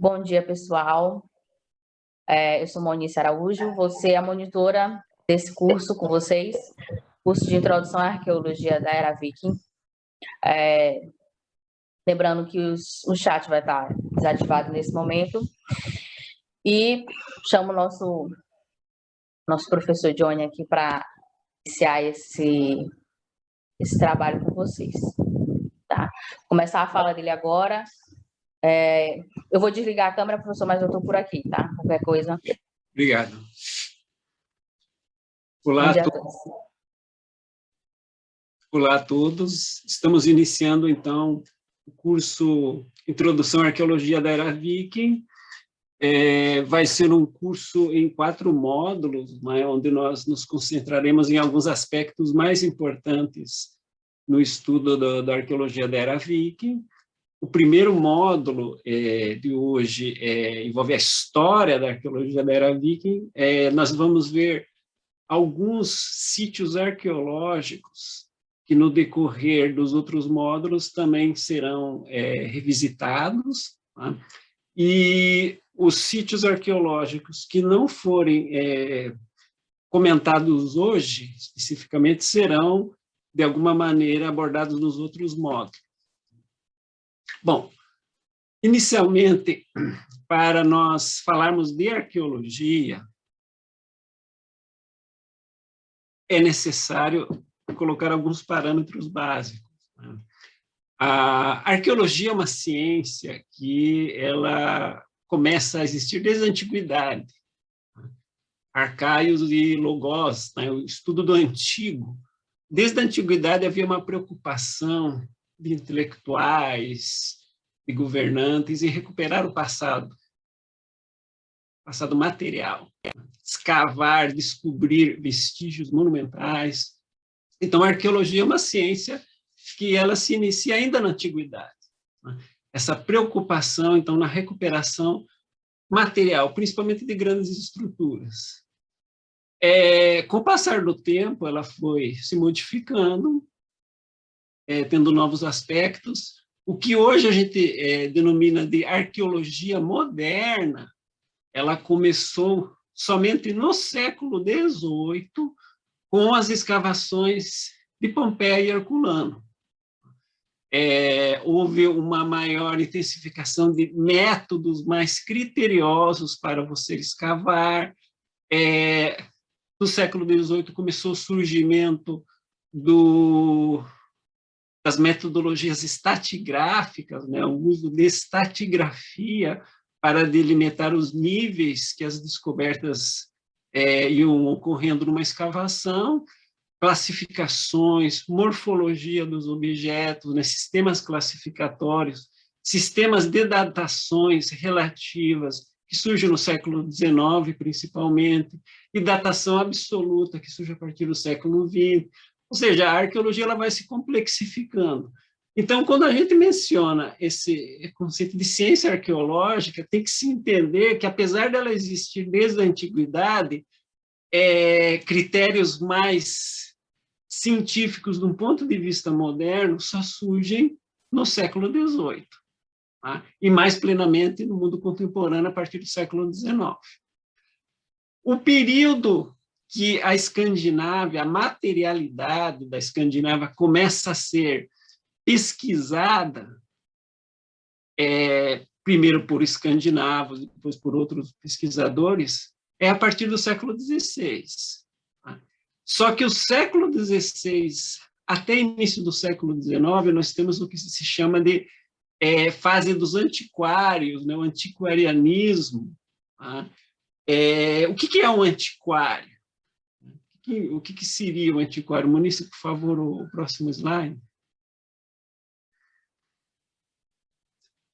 Bom dia, pessoal. Eu sou Monice Araújo, vou ser a monitora desse curso com vocês, curso de Introdução à Arqueologia da Era Viking. Lembrando que o chat vai estar desativado nesse momento. E chamo o nosso professor Johnny aqui para iniciar esse trabalho com vocês. Tá? Começar a fala dele agora. Eu vou desligar a câmera, professor, mas eu estou por aqui, tá? Qualquer coisa. Obrigado. Olá a todos. Olá a todos. Estamos iniciando, então, o curso Introdução à Arqueologia da Era Viking. Vai ser um curso em 4 módulos, né, onde nós nos concentraremos em alguns aspectos mais importantes no estudo da arqueologia da Era Viking. O primeiro módulo de hoje envolve a história da arqueologia da Era Viking. Nós vamos ver alguns sítios arqueológicos que, no decorrer dos outros módulos, também serão revisitados. Tá? E os sítios arqueológicos que não forem comentados hoje, especificamente, serão, de alguma maneira, abordados nos outros módulos. Bom, inicialmente, para nós falarmos de arqueologia, é necessário colocar alguns parâmetros básicos. Né? A arqueologia é uma ciência que ela começa a existir desde a antiguidade. Arcaios e logos, né? O estudo do antigo. Desde a antiguidade havia uma preocupação de intelectuais, de governantes, em recuperar o passado material, escavar, descobrir vestígios monumentais. Então, a arqueologia é uma ciência que ela se inicia ainda na antiguidade. Essa preocupação, então, na recuperação material, principalmente de grandes estruturas. Com o passar do tempo, ela foi se modificando, tendo novos aspectos. O que hoje a gente denomina de arqueologia moderna, ela começou somente no século XVIII, com as escavações de Pompeia e Herculano. Houve uma maior intensificação de métodos mais criteriosos para você escavar. No século XVIII começou o surgimento das metodologias estratigráficas, né, o uso de estratigrafia para delimitar os níveis que as descobertas iam ocorrendo numa escavação, classificações, morfologia dos objetos, né, sistemas classificatórios, sistemas de datações relativas, que surgem no século XIX, principalmente, e datação absoluta, que surge a partir do século XX. Ou seja, a arqueologia ela vai se complexificando. Então, quando a gente menciona esse conceito de ciência arqueológica, tem que se entender que, apesar dela existir desde a antiguidade, critérios mais científicos, de um ponto de vista moderno, só surgem no século XVIII, tá? E mais plenamente no mundo contemporâneo, a partir do século XIX. O período que a Escandinávia, a materialidade da Escandinávia começa a ser pesquisada, primeiro por escandinavos, depois por outros pesquisadores, é a partir do século XVI. Só que o século XVI, até início do século XIX, nós temos o que se chama de fase dos antiquários, né, o antiquarianismo. Tá? O que é um antiquário? O que seria um antiquário? Monice, por favor, o próximo slide.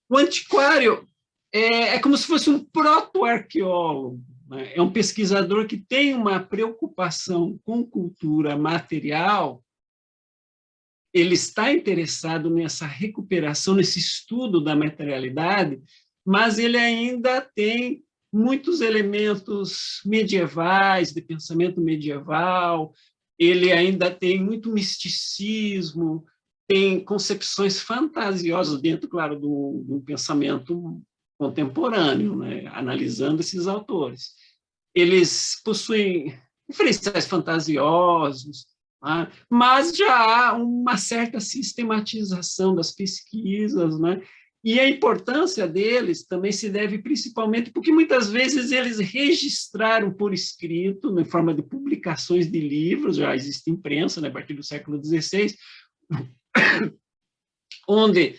O antiquário é como se fosse um proto-arqueólogo, né? É um pesquisador que tem uma preocupação com cultura material, ele está interessado nessa recuperação, nesse estudo da materialidade, mas ele ainda tem muitos elementos medievais, de pensamento medieval, ele ainda tem muito misticismo, tem concepções fantasiosas dentro, claro, do pensamento contemporâneo, né, analisando esses autores. Eles possuem referenciais fantasiosos, né, mas já há uma certa sistematização das pesquisas, né, e a importância deles também se deve principalmente porque muitas vezes eles registraram por escrito, em forma de publicações de livros, já existe imprensa, né, a partir do século XVI, onde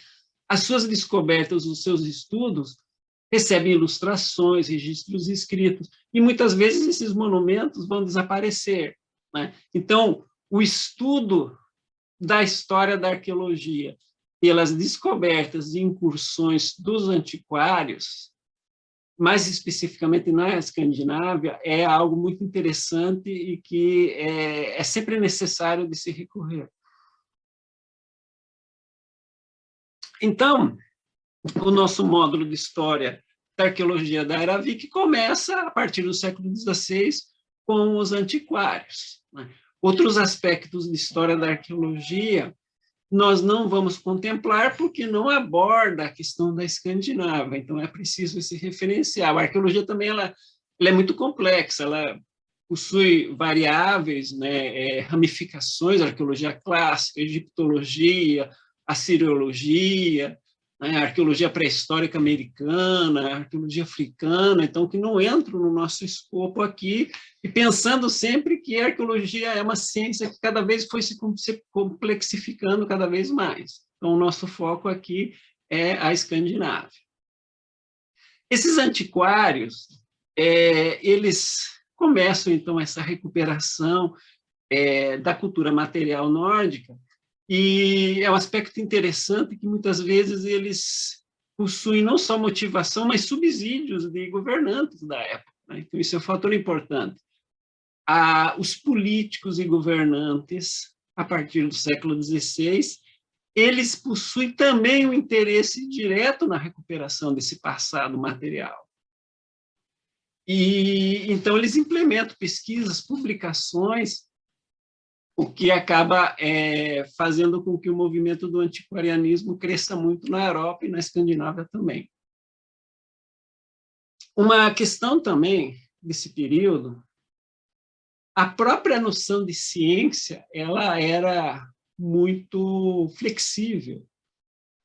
as suas descobertas, os seus estudos, recebem ilustrações, registros escritos, e muitas vezes esses monumentos vão desaparecer, né? Então, o estudo da história da arqueologia pelas descobertas e incursões dos antiquários, mais especificamente na Escandinávia, é algo muito interessante e que é sempre necessário de se recorrer. Então, o nosso módulo de História da Arqueologia da Era Viking começa a partir do século XVI com os antiquários, né? Outros aspectos de História da Arqueologia nós não vamos contemplar porque não aborda a questão da Escandinávia, então é preciso esse referencial. A arqueologia também ela é muito complexa, ela possui variáveis, né, ramificações, arqueologia clássica, egiptologia, assiriologia, né, arqueologia pré-histórica americana, arqueologia africana, então que não entram no nosso escopo aqui, e pensando sempre que a arqueologia é uma ciência que cada vez foi se complexificando cada vez mais. Então, o nosso foco aqui é a Escandinávia. Esses antiquários, eles começam, então, essa recuperação da cultura material nórdica, e é um aspecto interessante que, muitas vezes, eles possuem não só motivação, mas subsídios de governantes da época, né? Então, isso é um fator importante. Os políticos e governantes, a partir do século XVI, eles possuem também um interesse direto na recuperação desse passado material. E, então, eles implementam pesquisas, publicações, o que acaba fazendo com que o movimento do antiquarianismo cresça muito na Europa e na Escandinávia também. Uma questão também desse período, a própria noção de ciência, ela era muito flexível.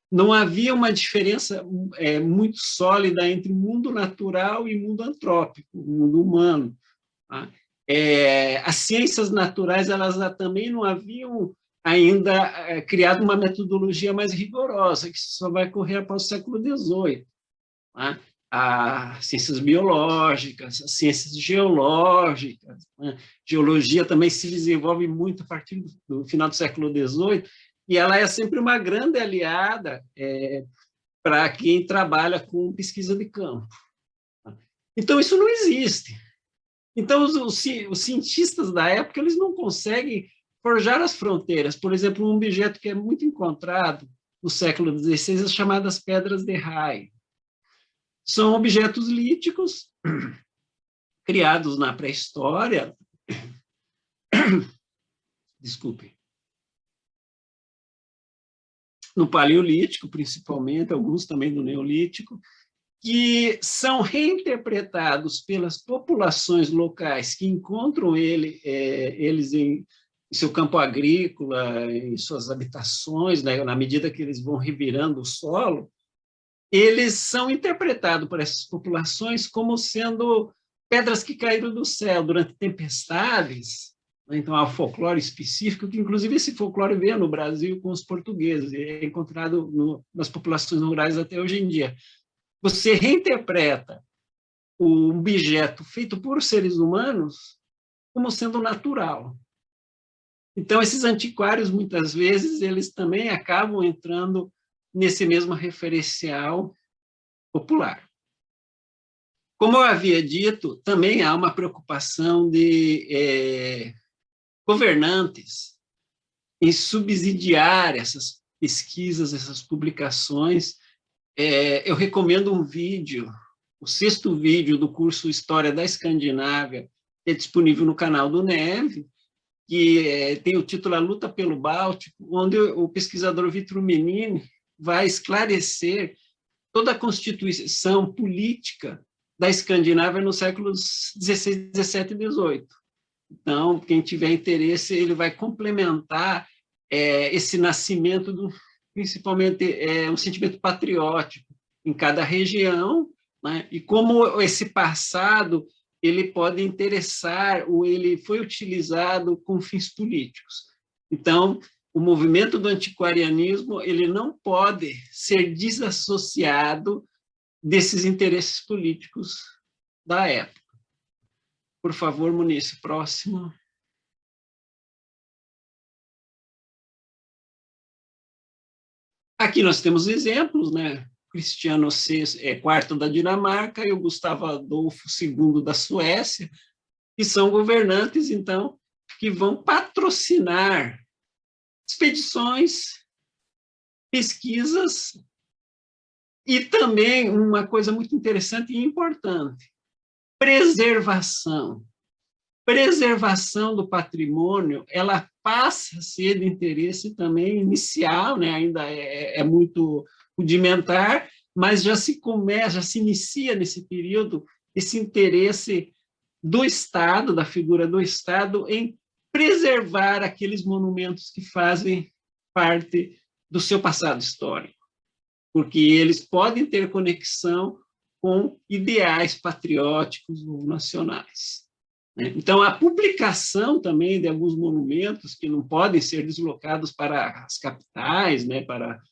Não havia uma diferença muito sólida entre mundo natural e mundo antrópico, mundo humano, tá? As ciências naturais, elas também não haviam ainda criado uma metodologia mais rigorosa, que só vai ocorrer após o século XVIII. Tá? As ciências biológicas, as ciências geológicas, né? Geologia também se desenvolve muito a partir do final do século XVIII, e ela é sempre uma grande aliada para quem trabalha com pesquisa de campo. Então, isso não existe. Então, os cientistas da época, eles não conseguem forjar as fronteiras. Por exemplo, um objeto que é muito encontrado no século XVI, as chamadas pedras de Rai. São objetos líticos, criados na pré-história, desculpe, no Paleolítico, principalmente, alguns também do Neolítico, que são reinterpretados pelas populações locais que encontram eles em seu campo agrícola, em suas habitações, né, na medida que eles vão revirando o solo, eles são interpretados por essas populações como sendo pedras que caíram do céu durante tempestades. Então, há um folclore específico, que inclusive esse folclore veio no Brasil com os portugueses, e é encontrado nas populações rurais até hoje em dia. Você reinterpreta o objeto feito por seres humanos como sendo natural. Então, esses antiquários, muitas vezes, eles também acabam entrando nesse mesmo referencial popular. Como eu havia dito, também há uma preocupação de governantes em subsidiar essas pesquisas, essas publicações. Eu recomendo um vídeo, o 6º vídeo do curso História da Escandinávia, que é disponível no canal do Neve, que tem o título A Luta pelo Báltico, onde o pesquisador Vitor Menini vai esclarecer toda a constituição política da Escandinávia nos séculos XVI, XVII e XVIII. Então, quem tiver interesse, ele vai complementar esse nascimento, principalmente um sentimento patriótico em cada região, né? E como esse passado ele pode interessar ou ele foi utilizado com fins políticos. Então, o movimento do antiquarianismo ele não pode ser desassociado desses interesses políticos da época. Por favor, Muniz, próximo. Aqui nós temos exemplos, né? Cristiano IV da Dinamarca e o Gustavo Adolfo II da Suécia, que são governantes, então, que vão patrocinar expedições, pesquisas e também uma coisa muito interessante e importante, preservação. Preservação do patrimônio, ela passa a ser de interesse também inicial, né? Ainda é muito rudimentar, mas já se inicia nesse período esse interesse do Estado, da figura do Estado, em preservar aqueles monumentos que fazem parte do seu passado histórico, porque eles podem ter conexão com ideais patrióticos ou nacionais. Então, a publicação também de alguns monumentos que não podem ser deslocados para as capitais, né, para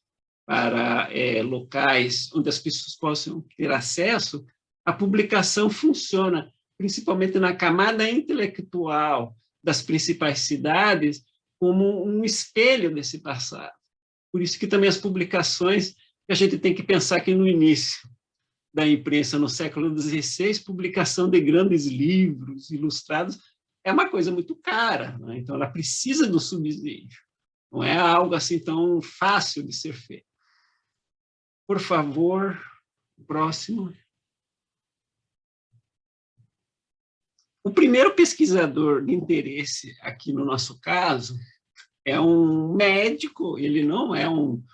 locais onde as pessoas possam ter acesso, a publicação funciona, principalmente na camada intelectual das principais cidades, como um espelho desse passado. Por isso que também as publicações, a gente tem que pensar que no início da imprensa no século XVI, publicação de grandes livros ilustrados é uma coisa muito cara, né? Então ela precisa do subsídio, não é algo assim tão fácil de ser feito. Por favor, próximo. O primeiro pesquisador de interesse aqui no nosso caso é um médico, ele não é não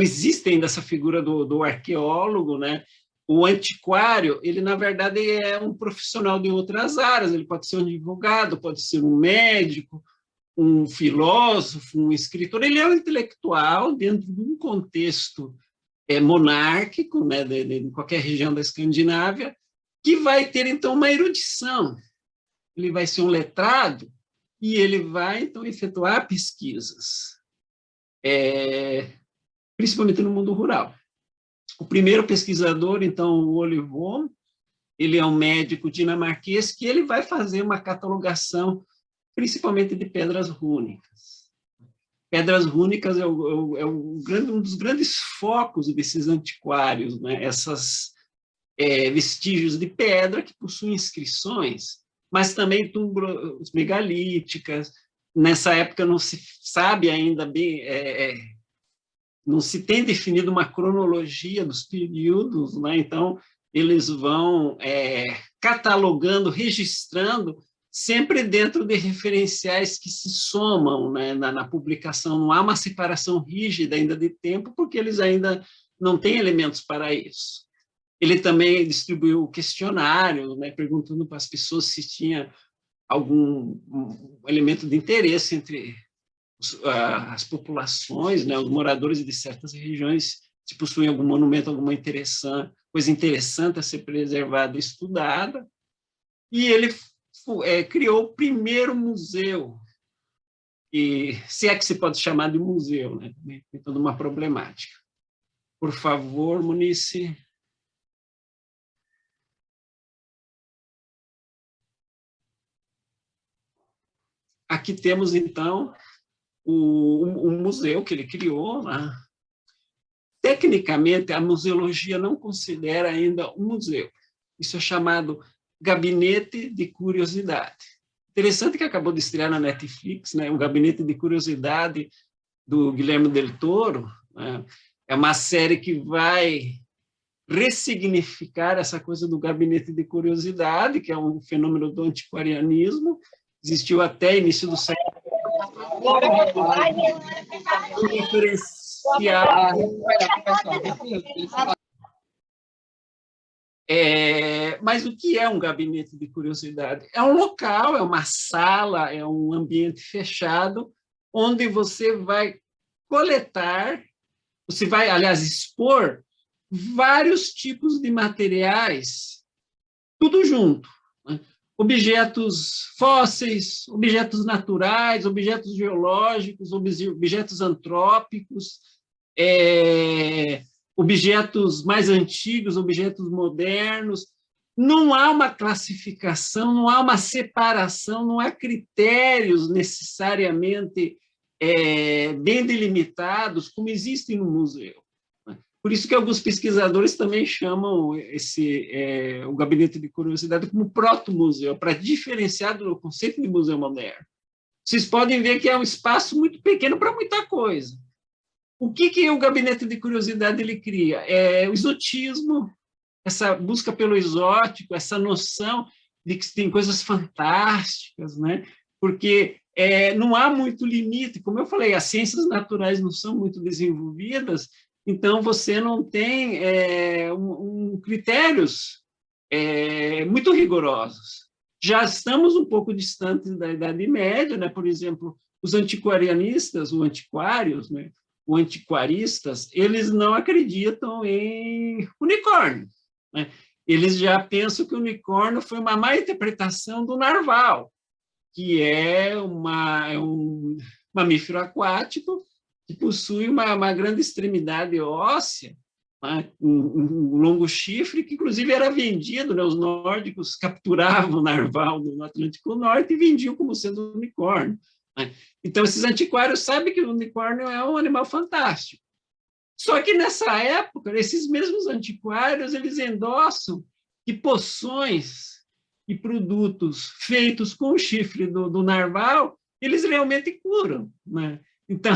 existe ainda essa figura do arqueólogo, né? O antiquário, ele, na verdade, é um profissional de outras áreas, ele pode ser um advogado, pode ser um médico, um filósofo, um escritor, ele é um intelectual dentro de um contexto monárquico, né, de qualquer região da Escandinávia, que vai ter, então, uma erudição. Ele vai ser um letrado e ele vai, então, efetuar pesquisas, principalmente no mundo rural. O primeiro pesquisador, então, o Olivon, ele é um médico dinamarquês que ele vai fazer uma catalogação, principalmente de pedras rúnicas. Pedras rúnicas é um dos grandes focos desses antiquários, né? Essas vestígios de pedra que possuem inscrições, mas também túmulos megalíticas. Nessa época não se sabe ainda bem... não se tem definido uma cronologia dos períodos, né? Então, eles vão catalogando, registrando, sempre dentro de referenciais que se somam, né, na publicação. Não há uma separação rígida ainda de tempo, porque eles ainda não têm elementos para isso. Ele também distribuiu questionário, né, perguntando para as pessoas se tinha algum elemento de interesse entre as populações, né, os moradores de certas regiões, se possuem algum monumento, alguma coisa interessante a ser preservada e estudada. E ele criou o primeiro museu, e se é que se pode chamar de museu, né? Tem toda uma problemática. Por favor, Muniz. Aqui temos, então, o museu que ele criou, né? Tecnicamente, a museologia não considera ainda um museu. Isso é chamado Gabinete de Curiosidade. Interessante que acabou de estrear na Netflix, né? O Gabinete de Curiosidade do Guilherme Del Toro, né? É uma série que vai ressignificar essa coisa do Gabinete de Curiosidade, que é um fenômeno do antiquarianismo, existiu até início do século. Um referencial Mas o que é um gabinete de curiosidade? É um local, é uma sala, é um ambiente fechado, onde você vai coletar, você vai, aliás, expor vários tipos de materiais, tudo junto, né? Objetos fósseis, objetos naturais, objetos geológicos, objetos antrópicos, objetos mais antigos, objetos modernos. Não há uma classificação, não há uma separação, não há critérios necessariamente bem delimitados, como existem no museu. Por isso que alguns pesquisadores também chamam o Gabinete de Curiosidade como proto-museu, para diferenciar do conceito de museu moderno. Vocês podem ver que é um espaço muito pequeno para muita coisa. O que o Gabinete de Curiosidade ele cria? O exotismo, essa busca pelo exótico, essa noção de que tem coisas fantásticas, né? Porque não há muito limite. Como eu falei, as ciências naturais não são muito desenvolvidas, então você não tem critérios muito rigorosos. Já estamos um pouco distantes da Idade Média, né? Por exemplo, os antiquarianistas, ou antiquários, né? Ou antiquaristas, eles não acreditam em unicórnio, né? Eles já pensam que o unicórnio foi uma má interpretação do narval, que é um mamífero aquático que possui uma grande extremidade óssea, né? Um longo chifre, que inclusive era vendido, né? Os nórdicos capturavam o narval no Atlântico Norte e vendiam como sendo um unicórnio, né? Então, esses antiquários sabem que o unicórnio é um animal fantástico. Só que, nessa época, esses mesmos antiquários, eles endossam que poções e produtos feitos com o chifre do narval, eles realmente curam, né? Então,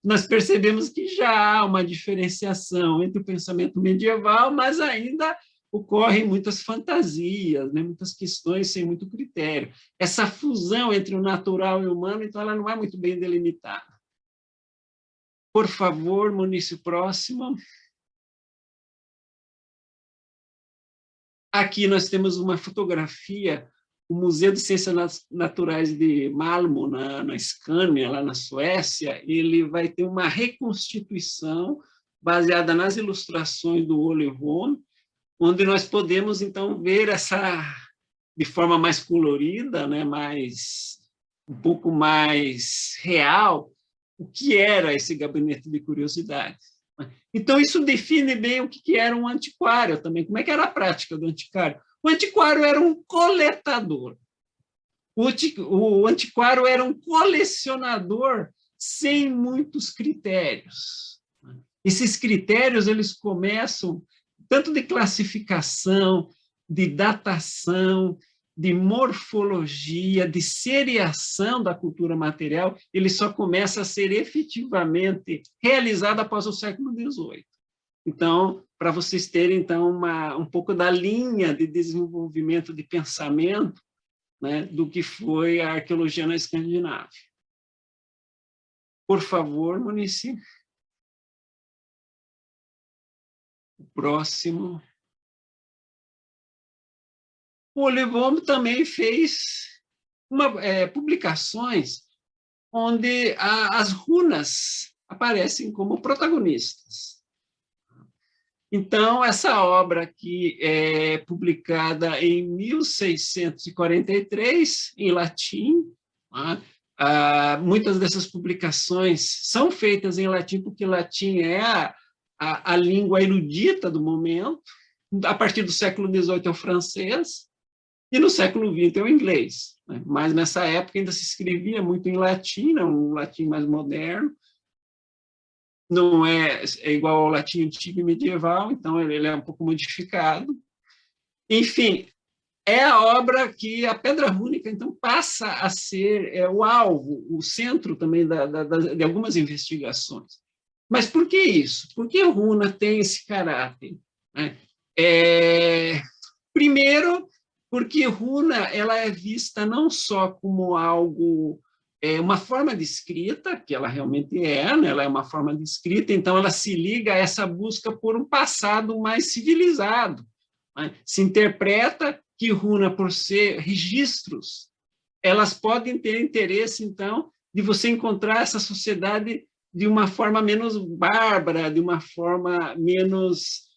nós percebemos que já há uma diferenciação entre o pensamento medieval, mas ainda ocorrem muitas fantasias, né? Muitas questões sem muito critério. Essa fusão entre o natural e o humano, então, ela não é muito bem delimitada. Por favor, Municio, próximo. Aqui nós temos uma fotografia, o Museu de Ciências Naturais de Malmo, na Escânia, lá na Suécia. Ele vai ter uma reconstituição baseada nas ilustrações do Ole Worm, onde nós podemos, então, ver de forma mais colorida, né, um pouco mais real, o que era esse gabinete de curiosidades. Então, isso define bem o que era um antiquário também, como é que era a prática do antiquário. O antiquário era um coletador. O antiquário era um colecionador sem muitos critérios. Esses critérios, eles começam tanto de classificação, de datação, de morfologia, de seriação da cultura material, ele só começa a ser efetivamente realizado após o século XVIII. Então, para vocês terem então um pouco da linha de desenvolvimento de pensamento, né, do que foi a arqueologia na Escandinávia. Por favor, Munici. O próximo. O Ole Worm também fez publicações onde as runas aparecem como protagonistas. Então, essa obra aqui é publicada em 1643, em latim. Muitas dessas publicações são feitas em latim, porque latim é a língua erudita do momento. A partir do século XVIII é o francês, e no século XX é o inglês, né? Mas nessa época ainda se escrevia muito em latim, um latim mais moderno. Não é igual ao latim antigo e medieval, então ele é um pouco modificado. Enfim, é a obra que a pedra rúnica então passa a ser o alvo, o centro também de algumas investigações. Mas por que isso? Por que a runa tem esse caráter, né? Primeiro, porque runa ela é vista não só como algo, uma forma de escrita, que ela realmente né? Ela é uma forma de escrita, então ela se liga a essa busca por um passado mais civilizado, né? Se interpreta que runa, por ser registros, elas podem ter interesse, então, de você encontrar essa sociedade de uma forma menos bárbara, de uma forma menos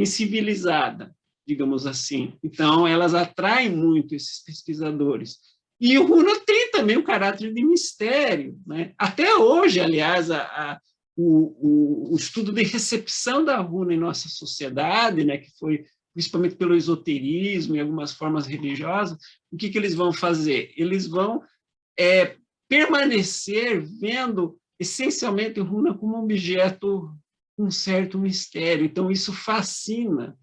incivilizada, digamos assim. Então, elas atraem muito esses pesquisadores. E o runa tem também o caráter de mistério, né? Até hoje, aliás, o estudo de recepção da runa em nossa sociedade, né, que foi principalmente pelo esoterismo e algumas formas religiosas, o que eles vão fazer? Eles vão permanecer vendo essencialmente runa como um objeto com um certo mistério. Então, isso fascina.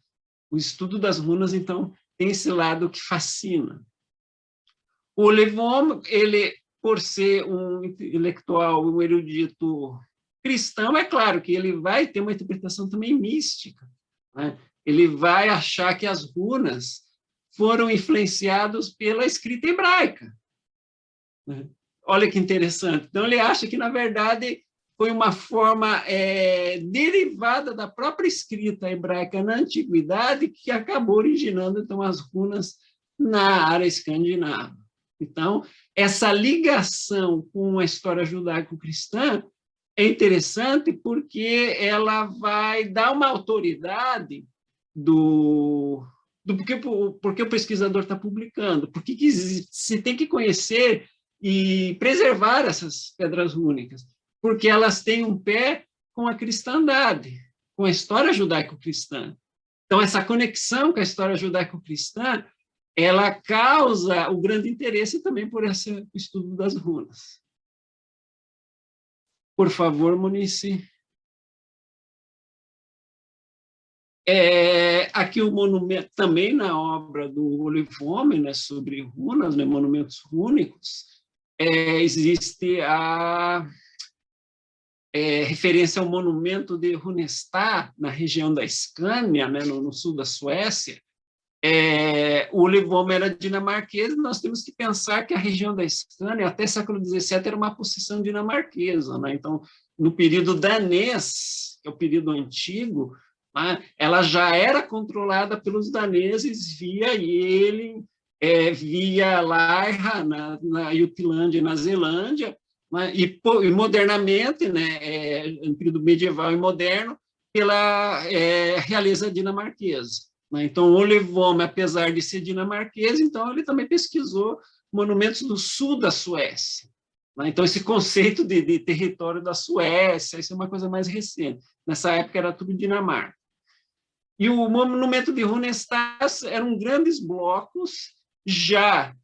O estudo das runas, então, tem esse lado que fascina. O Levon, ele, por ser um intelectual, um erudito cristão, é claro que ele vai ter uma interpretação também mística, né? Ele vai achar que as runas foram influenciadas pela escrita hebraica, né? Olha que interessante. Então, ele acha que, na verdade, foi uma forma derivada da própria escrita hebraica na antiguidade que acabou originando, então, as runas na área escandinava. Então, essa ligação com a história judaico-cristã é interessante porque ela vai dar uma autoridade do porque o pesquisador está publicando, porque se tem que conhecer e preservar essas pedras rúnicas, porque elas têm um pé com a cristandade, com a história judaico-cristã. Então, essa conexão com a história judaico-cristã, ela causa o grande interesse também por esse estudo das runas. Por favor, Munici. Aqui o monumento, também na obra do Olivome, né, sobre runas, né, monumentos rúnicos, existe a referência ao monumento de Runnestad, na região da Escânia, né, no sul da Suécia. O Olivome era dinamarquês, nós temos que pensar que a região da Escânia, até século XVII, era uma possessão dinamarquesa, né? Então, no período danês, que é o período antigo, né, ela já era controlada pelos daneses via via Laiha, na Jutlândia e na Zelândia, né, e modernamente, né, no período medieval e moderno, pela realeza dinamarquesa. Então, o Olivome, apesar de ser dinamarquês, então ele também pesquisou monumentos do sul da Suécia. Então, esse conceito de território da Suécia, isso é uma coisa mais recente. Nessa época era tudo Dinamarca. E o monumento de Runnestad eram grandes blocos, já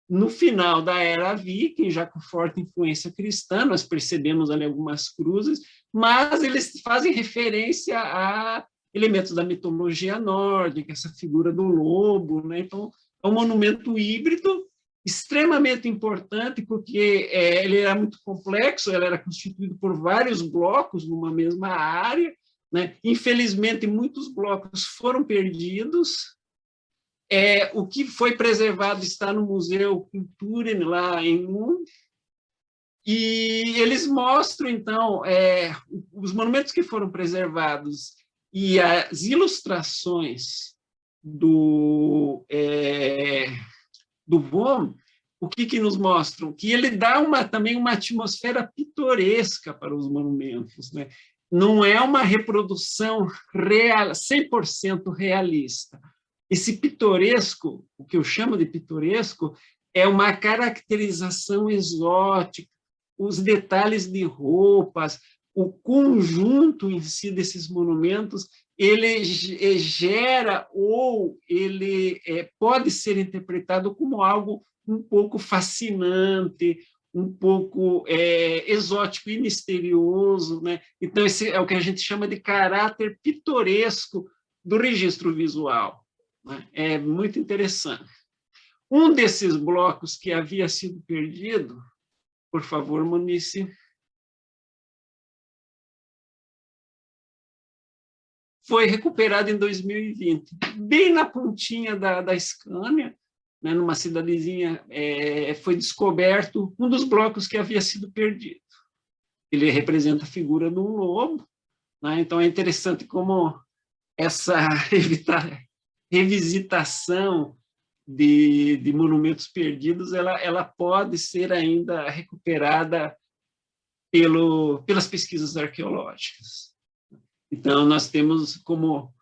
no final da era viking, já com forte influência cristã, nós percebemos ali algumas cruzes, mas eles fazem referência a elementos da mitologia nórdica, essa figura do lobo, né? Então, é um monumento híbrido, extremamente importante, porque ele era muito complexo, ele era constituído por vários blocos numa mesma área, né? Infelizmente, muitos blocos foram perdidos. O que foi preservado está no Museu Kulturen, lá em Lund, e eles mostram, então, os monumentos que foram preservados e as ilustrações do Vom, o que nos mostram? Que ele dá também uma atmosfera pitoresca para os monumentos, né? Não é uma reprodução 100% realista. Esse pitoresco, o que eu chamo de pitoresco, é uma caracterização exótica, os detalhes de roupas, o conjunto em si desses monumentos, ele gera ou ele pode ser interpretado como algo um pouco fascinante, um pouco exótico e misterioso, né? Então, esse é o que a gente chama de caráter pitoresco do registro visual. É muito interessante. Um desses blocos que havia sido perdido, por favor, Munici, foi recuperado em 2020, bem na pontinha da Escânia, né, numa cidadezinha, foi descoberto um dos blocos que havia sido perdido. Ele representa a figura de um lobo, né? Então é interessante como essa revisitação de monumentos perdidos, ela pode ser ainda recuperada pelas pesquisas arqueológicas. Então, nós temos como,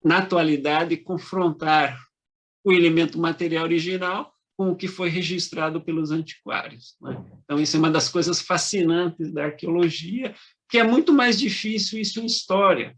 na atualidade, confrontar o elemento material original com o que foi registrado pelos antiquários, né? Então, isso é uma das coisas fascinantes da arqueologia, que é muito mais difícil isso em história.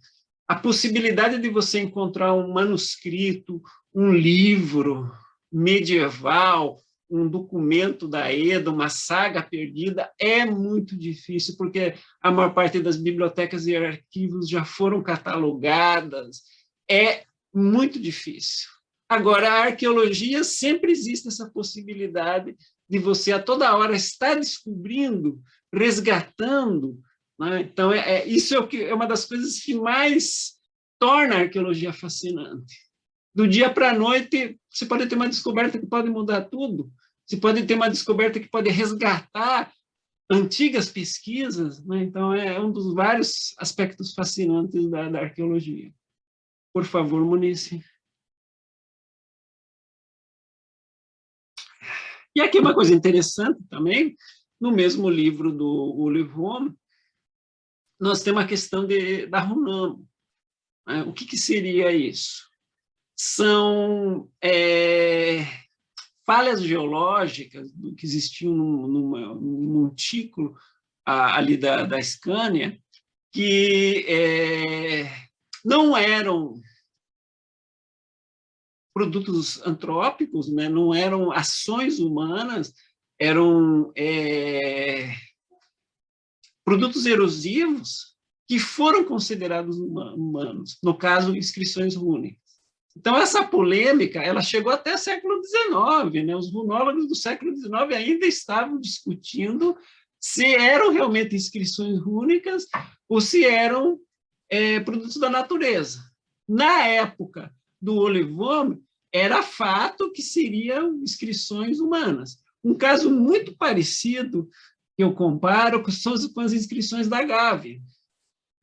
A possibilidade de você encontrar um manuscrito, um livro medieval, um documento da Eda, uma saga perdida, é muito difícil, porque a maior parte das bibliotecas e arquivos já foram catalogadas, é muito difícil. Agora, a arqueologia, sempre existe essa possibilidade de você, a toda hora, estar descobrindo, resgatando, né? Então, isso é uma das coisas que mais torna a arqueologia fascinante. Do dia para a noite, você pode ter uma descoberta que pode mudar tudo, você pode ter uma descoberta que pode resgatar antigas pesquisas, né? Então, é um dos vários aspectos fascinantes da arqueologia. Por favor, Muniz. E aqui uma coisa interessante também, no mesmo livro do Olivon, nós temos a questão da Runamo, né? O que seria isso? São falhas geológicas que existiam num montículo ali da Scania, que não eram produtos antrópicos, né? Não eram ações humanas, eram produtos erosivos que foram considerados humanos, no caso, inscrições rúnicas. Então, essa polêmica ela chegou até o século XIX, né? Os runólogos do século XIX ainda estavam discutindo se eram realmente inscrições rúnicas ou se eram produtos da natureza. Na época do Olivon, era fato que seriam inscrições humanas. Um caso muito parecido, que eu comparo, são com as inscrições da Gávea.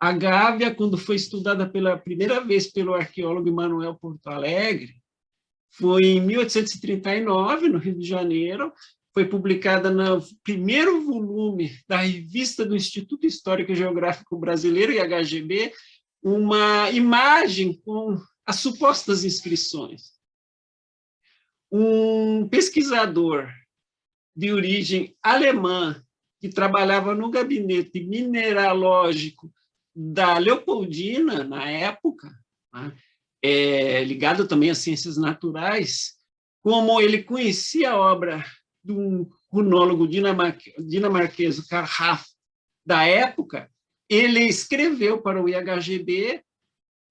A Gávea, quando foi estudada pela primeira vez pelo arqueólogo Emanuel Porto Alegre, foi em 1839, no Rio de Janeiro, foi publicada no primeiro volume da revista do Instituto Histórico e Geográfico Brasileiro, IHGB, uma imagem com as supostas inscrições. Um pesquisador de origem alemã, que trabalhava no gabinete mineralógico da Leopoldina, na época, né, ligado também às ciências naturais, como ele conhecia a obra de um runólogo dinamarquês, Karl Raff, da época, ele escreveu para o IHGB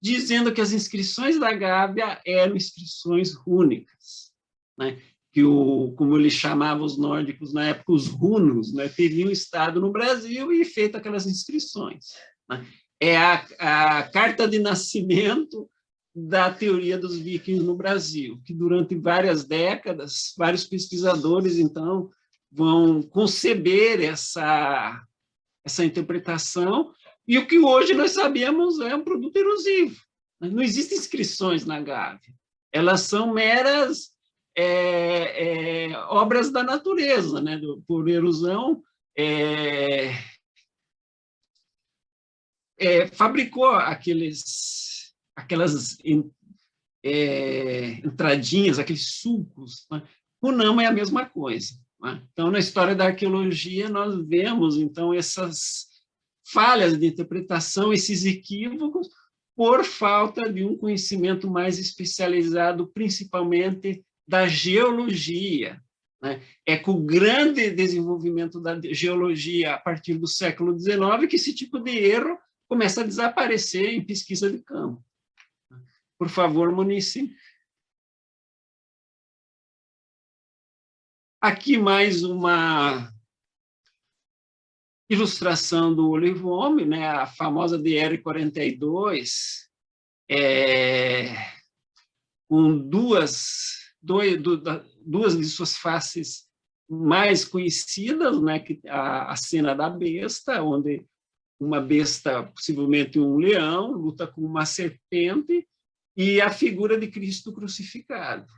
dizendo que as inscrições da Gávea eram inscrições rúnicas, né? Que como ele chamava os nórdicos na época, os hunos, né, teriam estado no Brasil e feito aquelas inscrições, né? É a carta de nascimento da teoria dos vikings no Brasil, que durante várias décadas, vários pesquisadores, então, vão conceber essa interpretação, e o que hoje nós sabemos é um produto erosivo. Não existem inscrições na Gávea, elas são meras obras da natureza, né? Por erosão, fabricou aquelas entradinhas, aqueles sulcos, né? O Runamo é a mesma coisa, né? Então, na história da arqueologia, nós vemos, então, essas falhas de interpretação, esses equívocos, por falta de um conhecimento mais especializado, principalmente da geologia, né? É com o grande desenvolvimento da geologia a partir do século XIX que esse tipo de erro começa a desaparecer em pesquisa de campo. Por favor, Muniz. Aqui mais uma ilustração do Olivon, né? A famosa DR42, com duas de suas faces mais conhecidas, né? A cena da besta, onde uma besta, possivelmente um leão, luta com uma serpente, e a figura de Cristo crucificado.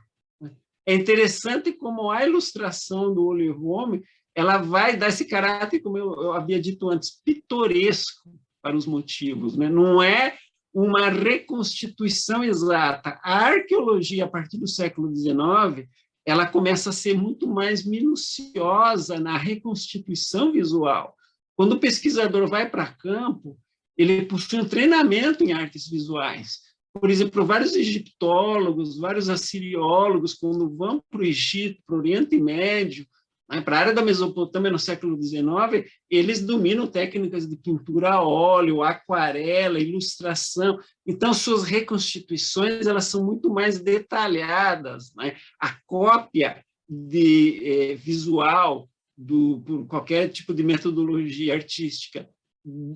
É interessante como a ilustração do Olivome, ela vai dar esse caráter, como eu havia dito antes, pitoresco para os motivos, né? Não é uma reconstituição exata. A arqueologia, a partir do século XIX, ela começa a ser muito mais minuciosa na reconstituição visual. Quando o pesquisador vai para campo, ele possui um treinamento em artes visuais. Por exemplo, vários egiptólogos, vários assiriólogos, quando vão para o Egito, para o Oriente Médio, né, para a área da Mesopotâmia no século XIX, eles dominam técnicas de pintura a óleo, aquarela, ilustração. Então, suas reconstituições elas são muito mais detalhadas, né? A cópia visual por qualquer tipo de metodologia artística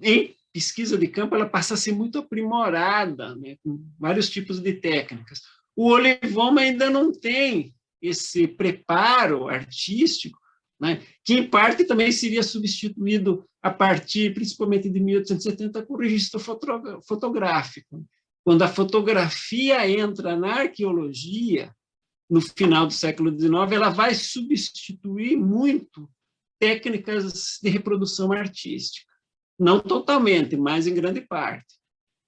em pesquisa de campo, ela passa a ser muito aprimorada, né, com vários tipos de técnicas. O Olivome ainda não tem esse preparo artístico, né, que em parte também seria substituído a partir, principalmente de 1870, com o registro fotográfico. Quando a fotografia entra na arqueologia, no final do século XIX, ela vai substituir muito técnicas de reprodução artística. Não totalmente, mas em grande parte.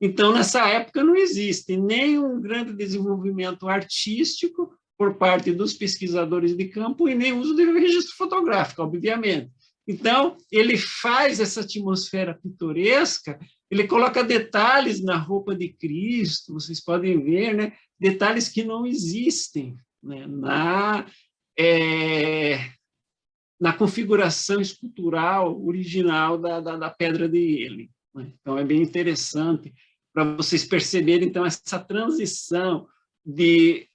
Então, nessa época, não existe nenhum grande desenvolvimento artístico por parte dos pesquisadores de campo e nem uso de registro fotográfico, obviamente. Então, ele faz essa atmosfera pitoresca, ele coloca detalhes na roupa de Cristo, vocês podem ver, né? Detalhes que não existem, né? Na configuração escultural original da pedra de Ele. Então, é bem interessante para vocês perceberem, então, essa transição de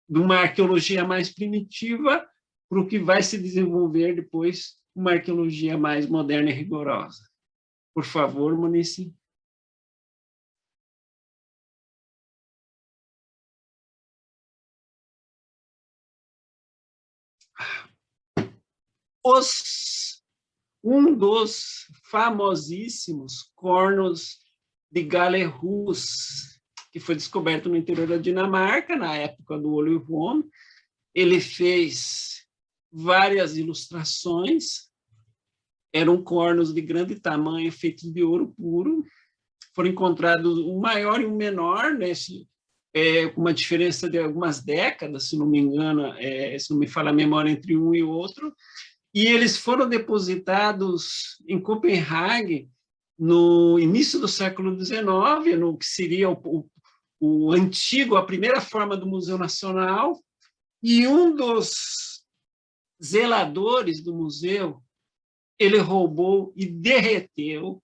uma arqueologia mais primitiva para o que vai se desenvolver depois uma arqueologia mais moderna e rigorosa. Por favor, Monice. Um dos famosíssimos cornos de Galerus, que foi descoberto no interior da Dinamarca, na época do Olivome. Ele fez várias ilustrações, eram cornos de grande tamanho, feitos de ouro puro. Foram encontrados um maior e um menor, com uma diferença de algumas décadas, se não me engano, se não me falha a memória, entre um e outro. E eles foram depositados em Copenhague no início do século XIX, no que seria o antigo, a primeira forma do Museu Nacional, e um dos zeladores do museu, ele roubou e derreteu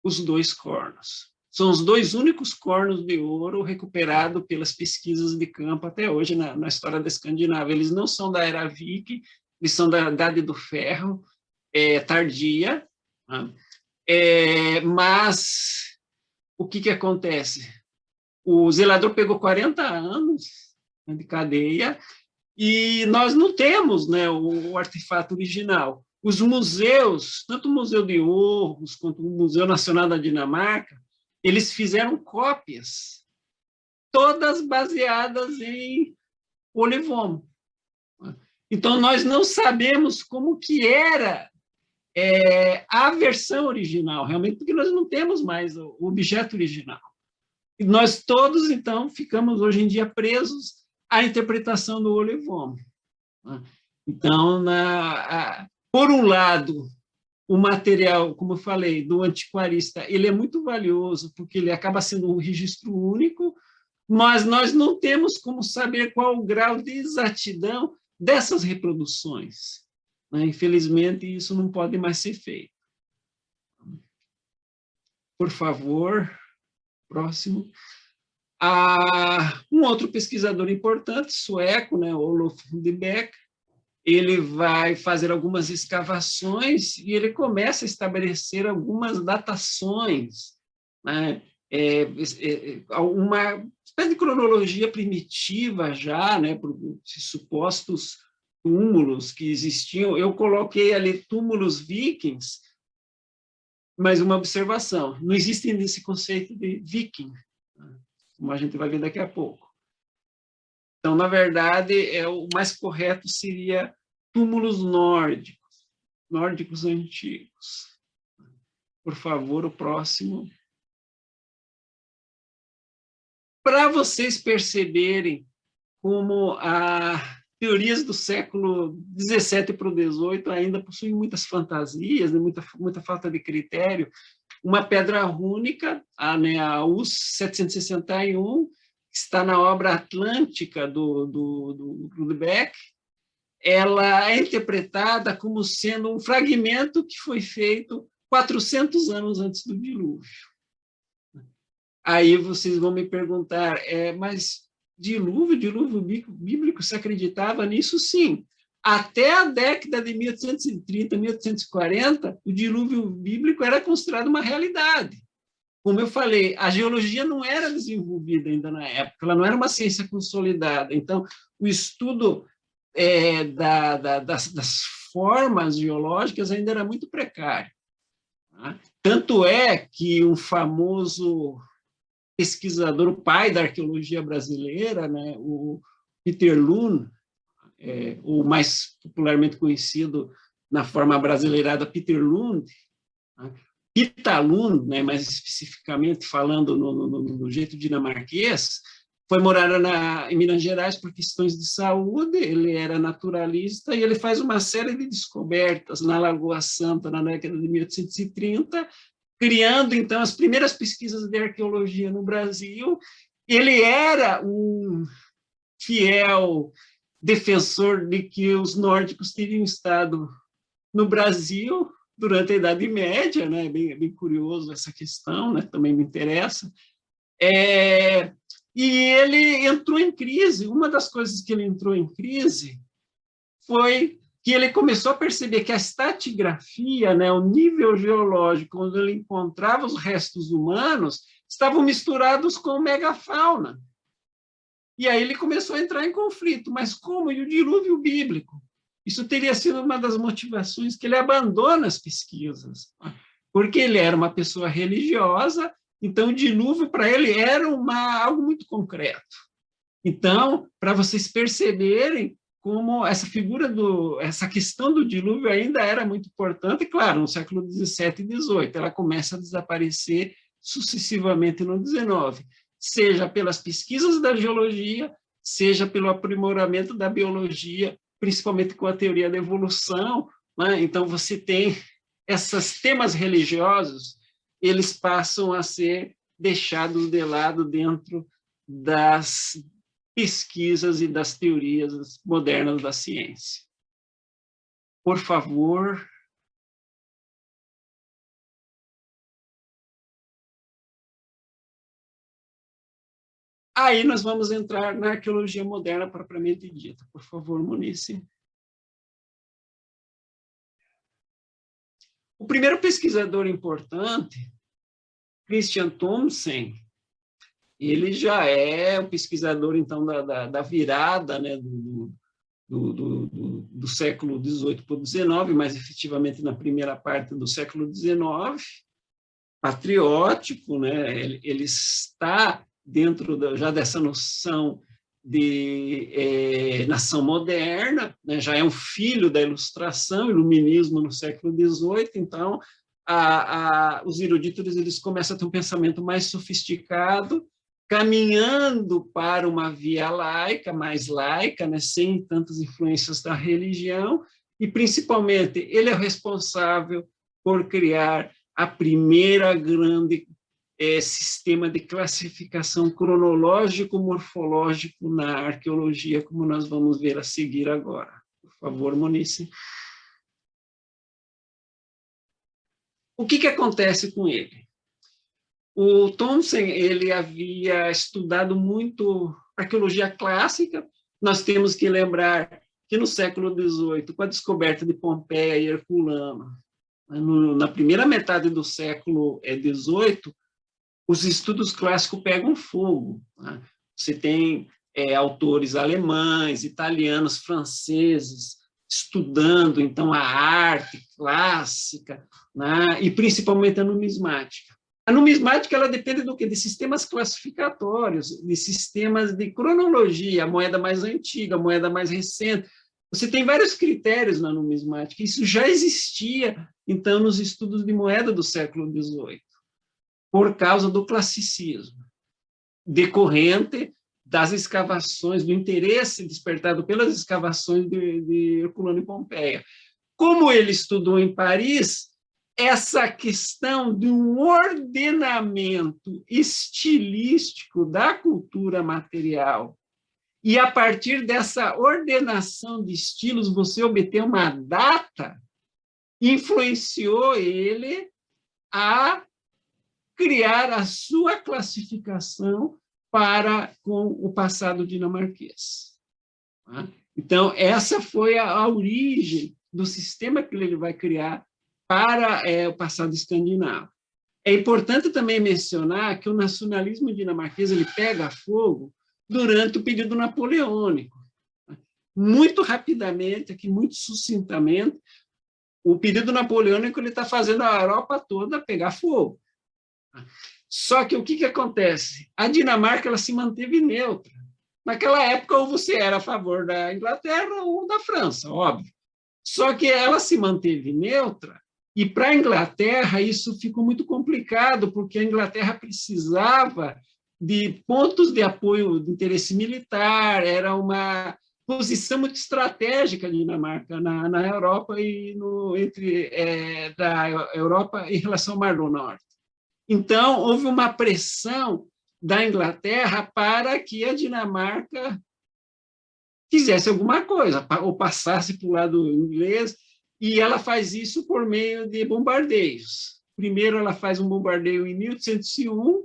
os dois cornos. São os dois únicos cornos de ouro recuperados pelas pesquisas de campo até hoje na história da Escandinávia. Eles não são da Era Viking, eles são da Idade do Ferro, tardia, né? Mas o que acontece? O zelador pegou 40 anos de cadeia e nós não temos, né, o artefato original. Os museus, tanto o Museu de Aarhus quanto o Museu Nacional da Dinamarca, eles fizeram cópias, todas baseadas em Olivome. Então, nós não sabemos como que era a versão original, realmente, porque nós não temos mais o objeto original. E nós todos, então, ficamos hoje em dia presos à interpretação do Olivome. Então, por um lado, o material, como eu falei, do antiquarista, ele é muito valioso, porque ele acaba sendo um registro único, mas nós não temos como saber qual o grau de exatidão dessas reproduções. Infelizmente, isso não pode mais ser feito. Por favor, próximo. Um outro pesquisador importante, sueco, né, Olof Rudebeck, ele vai fazer algumas escavações e ele começa a estabelecer algumas datações, né, uma espécie de cronologia primitiva já, né, por supostos túmulos que existiam. Eu coloquei ali túmulos vikings, mais uma observação. Não existe ainda esse conceito de viking, como a gente vai ver daqui a pouco. Então, na verdade, o mais correto seria túmulos nórdicos antigos. Por favor, o próximo. Para vocês perceberem como as teorias do século XVII para o XVIII ainda possuem muitas fantasias, né, muita falta de critério, uma pedra rúnica, a US 761, que está na obra Atlântica do Rudbeck, ela é interpretada como sendo um fragmento que foi feito 400 anos antes do dilúvio. Aí vocês vão me perguntar, mas dilúvio bíblico, se acreditava nisso? Sim. Até a década de 1830, 1840, o dilúvio bíblico era considerado uma realidade. Como eu falei, a geologia não era desenvolvida ainda na época, ela não era uma ciência consolidada. Então, o estudo das formas geológicas ainda era muito precário. Tá? Tanto é que um famoso pesquisador, o pai da arqueologia brasileira, né, o Peter Lund, o mais popularmente conhecido na forma brasileirada, Peter Lund, né, Pita Lund, né, mais especificamente falando no jeito dinamarquês, foi morar em Minas Gerais por questões de saúde, ele era naturalista e ele faz uma série de descobertas na Lagoa Santa na década de 1830, criando, então, as primeiras pesquisas de arqueologia no Brasil. Ele era um fiel defensor de que os nórdicos teriam estado no Brasil durante a Idade Média, né? Bem curioso essa questão, né? Também me interessa. E ele entrou em crise. Uma das coisas que ele entrou em crise foi que ele começou a perceber que a estratigrafia, né, o nível geológico onde ele encontrava os restos humanos, estavam misturados com megafauna. E aí ele começou a entrar em conflito. Mas como? E o dilúvio bíblico? Isso teria sido uma das motivações que ele abandona as pesquisas, porque ele era uma pessoa religiosa, então o dilúvio para ele era algo muito concreto. Então, para vocês perceberem como essa questão do dilúvio ainda era muito importante, e claro, no século XVII e XVIII, ela começa a desaparecer sucessivamente no XIX, seja pelas pesquisas da geologia, seja pelo aprimoramento da biologia, principalmente com a teoria da evolução, né? Então, você tem esses temas religiosos, eles passam a ser deixados de lado dentro das pesquisas e das teorias modernas da ciência. Por favor. Aí nós vamos entrar na arqueologia moderna propriamente dita. Por favor, Munice. O primeiro pesquisador importante, Christian Thomsen, ele já é um pesquisador, então, da virada, né, do século XVIII para o XIX, mais efetivamente na primeira parte do século XIX, patriótico, né, ele está dentro já dessa noção de nação moderna, né, já é um filho da Ilustração, Iluminismo no século XVIII, então os eruditos eles começam a ter um pensamento mais sofisticado, caminhando para uma via laica, mais laica, né, sem tantas influências da religião, e, principalmente, ele é o responsável por criar a primeira grande sistema de classificação cronológico-morfológico na arqueologia, como nós vamos ver a seguir agora. Por favor, Monice. O que acontece com ele? O Thomsen, ele havia estudado muito arqueologia clássica. Nós temos que lembrar que no século XVIII, com a descoberta de Pompeia e Herculano, na primeira metade do século XVIII, os estudos clássicos pegam fogo. Né? Você tem autores alemães, italianos, franceses, estudando, então, a arte clássica, né? E principalmente a numismática. A numismática ela depende do quê? De sistemas classificatórios, de sistemas de cronologia, a moeda mais antiga, a moeda mais recente. Você tem vários critérios na numismática. Isso já existia, então, nos estudos de moeda do século XVIII, por causa do classicismo, decorrente das escavações, do interesse despertado pelas escavações de Herculano e Pompeia. Como ele estudou em Paris, essa questão de um ordenamento estilístico da cultura material, e a partir dessa ordenação de estilos você obter uma data, influenciou ele a criar a sua classificação para com o passado dinamarquês. Então, essa foi a origem do sistema que ele vai criar para o passado escandinavo. É importante também mencionar que o nacionalismo dinamarquês ele pega fogo durante o período napoleônico. Muito rapidamente, aqui muito sucintamente, o período napoleônico ele está fazendo a Europa toda pegar fogo. Só que o que acontece? A Dinamarca ela se manteve neutra. Naquela época, ou você era a favor da Inglaterra ou da França, óbvio. Só que ela se manteve neutra, e para a Inglaterra isso ficou muito complicado, porque a Inglaterra precisava de pontos de apoio de interesse militar, era uma posição muito estratégica a Dinamarca na Europa e da Europa em relação ao Mar do Norte. Então, houve uma pressão da Inglaterra para que a Dinamarca fizesse alguma coisa, ou passasse para o lado inglês, e ela faz isso por meio de bombardeios. Primeiro, ela faz um bombardeio em 1801,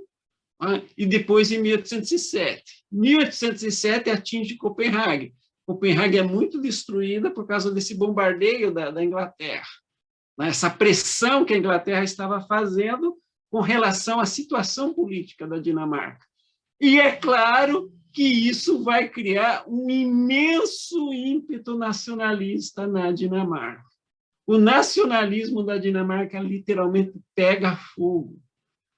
e depois em 1807. 1807 atinge Copenhague. Copenhague é muito destruída por causa desse bombardeio da Inglaterra. Essa pressão que a Inglaterra estava fazendo com relação à situação política da Dinamarca. E é claro que isso vai criar um imenso ímpeto nacionalista na Dinamarca. O nacionalismo da Dinamarca literalmente pega fogo.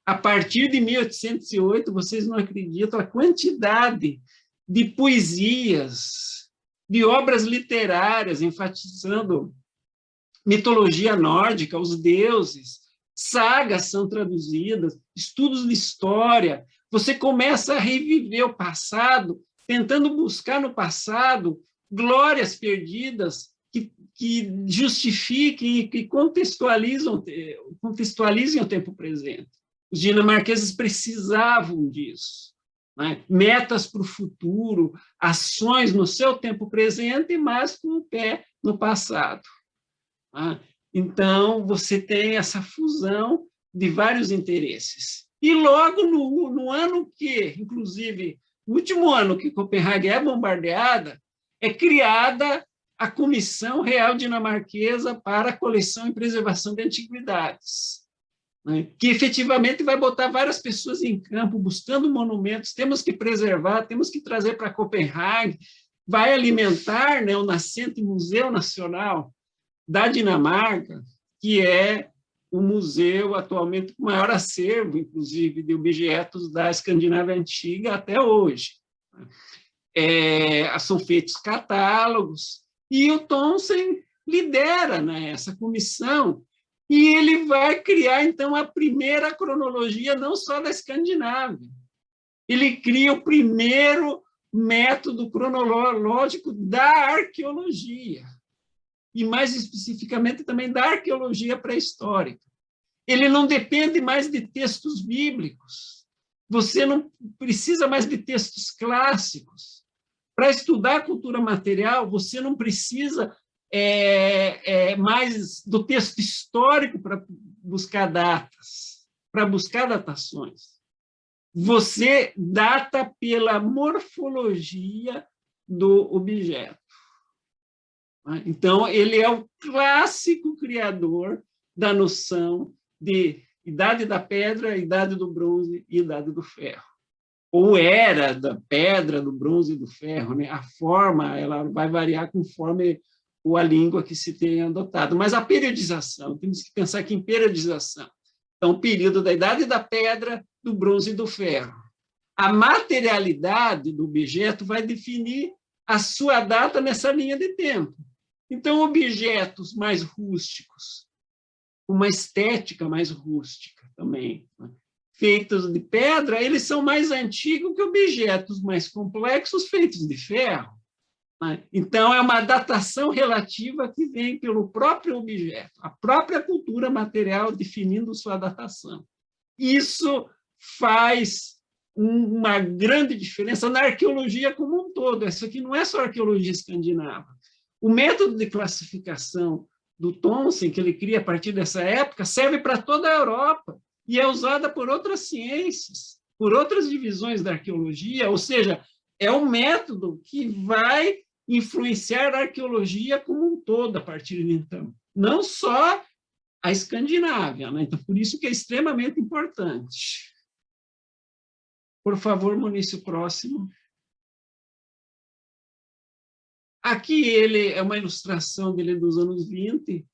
A partir de 1808, vocês não acreditam a quantidade de poesias, de obras literárias enfatizando mitologia nórdica, os deuses, sagas são traduzidas, estudos de história. Você começa a reviver o passado, tentando buscar no passado glórias perdidas que justifiquem e que contextualizem o tempo presente. Os dinamarqueses precisavam disso, né? Metas para o futuro, ações no seu tempo presente, mas com o pé no passado. Né? Então, você tem essa fusão de vários interesses. E logo no ano que, inclusive, no último ano que Copenhague é bombardeada, é criada a Comissão Real Dinamarquesa para a Coleção e Preservação de Antiguidades, né, que efetivamente vai botar várias pessoas em campo buscando monumentos, temos que preservar, temos que trazer para Copenhague, vai alimentar, né, o nascente Museu Nacional da Dinamarca, que é o museu atualmente com maior acervo, inclusive, de objetos da Escandinávia Antiga até hoje. São feitos catálogos, e o Thomsen lidera, né, essa comissão, e ele vai criar, então, a primeira cronologia, não só da Escandinávia. Ele cria o primeiro método cronológico da arqueologia, e, mais especificamente, também da arqueologia pré-histórica. Ele não depende mais de textos bíblicos, você não precisa mais de textos clássicos. Para estudar a cultura material, você não precisa mais do texto histórico para buscar datas, para buscar datações. Você data pela morfologia do objeto. Então, ele é o clássico criador da noção de idade da pedra, idade do bronze e idade do ferro. Ou era da pedra, do bronze e do ferro, né? A forma ela vai variar conforme ou a língua que se tenha adotado. Mas a periodização, temos que pensar aqui em periodização. Então, o período da Idade da Pedra, do Bronze e do Ferro. A materialidade do objeto vai definir a sua data nessa linha de tempo. Então, objetos mais rústicos, uma estética mais rústica também, feitos de pedra, eles são mais antigos que objetos mais complexos feitos de ferro. Então, é uma datação relativa que vem pelo próprio objeto, a própria cultura material definindo sua datação. Isso faz uma grande diferença na arqueologia como um todo. Isso aqui não é só arqueologia escandinava. O método de classificação do Thomsen, que ele cria a partir dessa época, serve para toda a Europa e é usada por outras ciências, por outras divisões da arqueologia, ou seja, é um método que vai influenciar a arqueologia como um todo a partir de então, não só a Escandinávia, né? Então, por isso que é extremamente importante. Por favor, Maurício, próximo. Aqui ele é uma ilustração dele dos anos 20,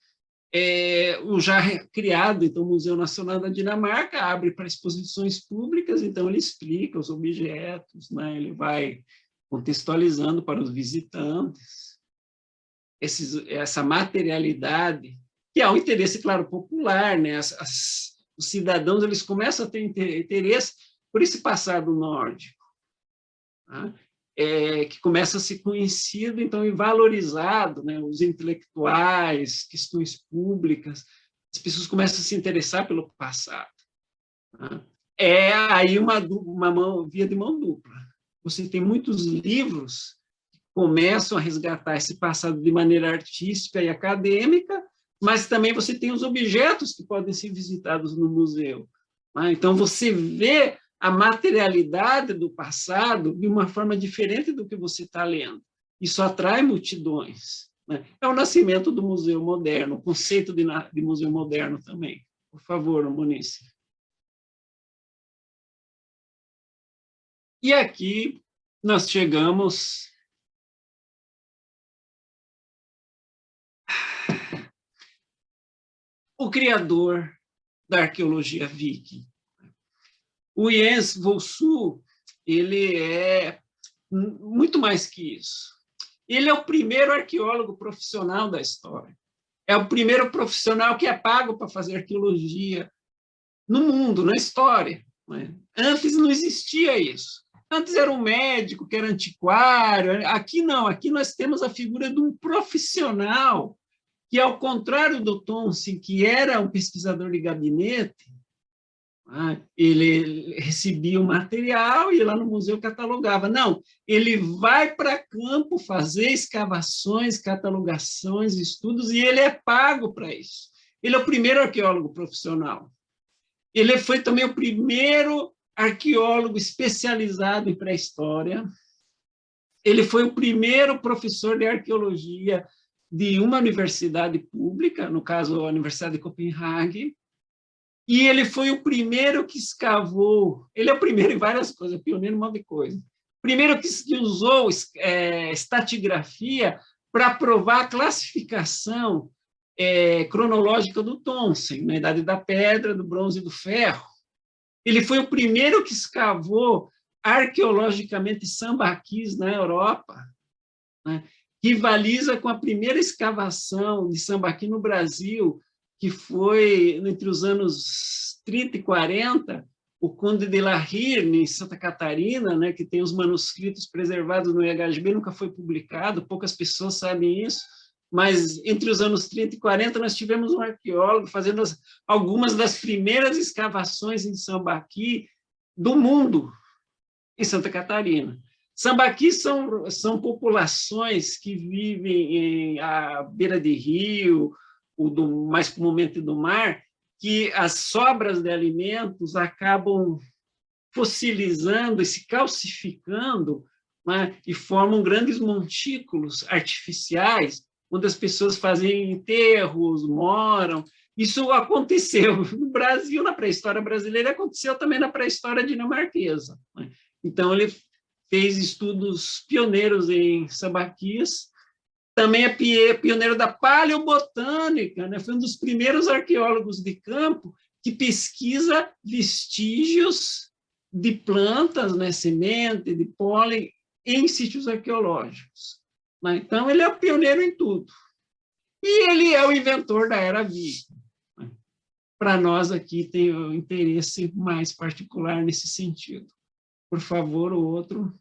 o já criado, então, o Museu Nacional da Dinamarca abre para exposições públicas, então ele explica os objetos, né? Ele vai contextualizando para os visitantes essa materialidade, que há um interesse, claro, popular, né? Os cidadãos eles começam a ter interesse por esse passado nórdico, tá? Que começa a ser conhecido, então, e valorizado, né? Os intelectuais, questões públicas, as pessoas começam a se interessar pelo passado. Tá? É aí uma via de mão dupla. Você tem muitos livros que começam a resgatar esse passado de maneira artística e acadêmica, mas também você tem os objetos que podem ser visitados no museu. Tá? Então, você vê a materialidade do passado de uma forma diferente do que você está lendo. Isso atrai multidões, né? É o nascimento do museu moderno, o conceito de museu moderno também. Por favor, Monice. E aqui nós chegamos o criador da arqueologia viking. O Jens Vossø, ele é muito mais que isso. Ele é o primeiro arqueólogo profissional da história. É o primeiro profissional que é pago para fazer arqueologia no mundo, na história. Antes não existia isso. Antes era um médico que era antiquário. Aqui não, aqui nós temos a figura de um profissional que, ao contrário do Thomsen, que era um pesquisador de gabinete, ele recebia o material e lá no museu catalogava. Não, ele vai para campo fazer escavações, catalogações, estudos, e ele é pago para isso. Ele é o primeiro arqueólogo profissional. Ele foi também o primeiro arqueólogo especializado em pré-história. Ele foi o primeiro professor de arqueologia de uma universidade pública, no caso, a Universidade de Copenhague. E ele foi o primeiro que escavou, ele é o primeiro em várias coisas, pioneiro em um monte de coisa. Primeiro que usou estratigrafia para provar a classificação cronológica do Thomsen, na Idade da Pedra, do Bronze e do Ferro. Ele foi o primeiro que escavou arqueologicamente sambaquis na Europa, né? Rivaliza com a primeira escavação de sambaqui no Brasil, que foi entre os anos 30 e 40, o Conde de Lahirne, em Santa Catarina, né, que tem os manuscritos preservados no IHGB, nunca foi publicado, poucas pessoas sabem isso, mas entre os anos 30 e 40 nós tivemos um arqueólogo fazendo algumas das primeiras escavações em sambaqui do mundo, em Santa Catarina. Sambaquis são populações que vivem à beira de rio, mais comumente do mar, que as sobras de alimentos acabam fossilizando e se calcificando, né, e formam grandes montículos artificiais, onde as pessoas fazem enterros, moram. Isso aconteceu no Brasil, na pré-história brasileira, aconteceu também na pré-história dinamarquesa, né? Então, ele fez estudos pioneiros em sambaquis, também é pioneiro da paleobotânica, né? Foi um dos primeiros arqueólogos de campo que pesquisa vestígios de plantas, né? Semente, de pólen, em sítios arqueológicos. Né? Então, ele é o pioneiro em tudo. E ele é o inventor da Era Viking. Né? Para nós aqui tem um interesse mais particular nesse sentido. Por favor, o outro.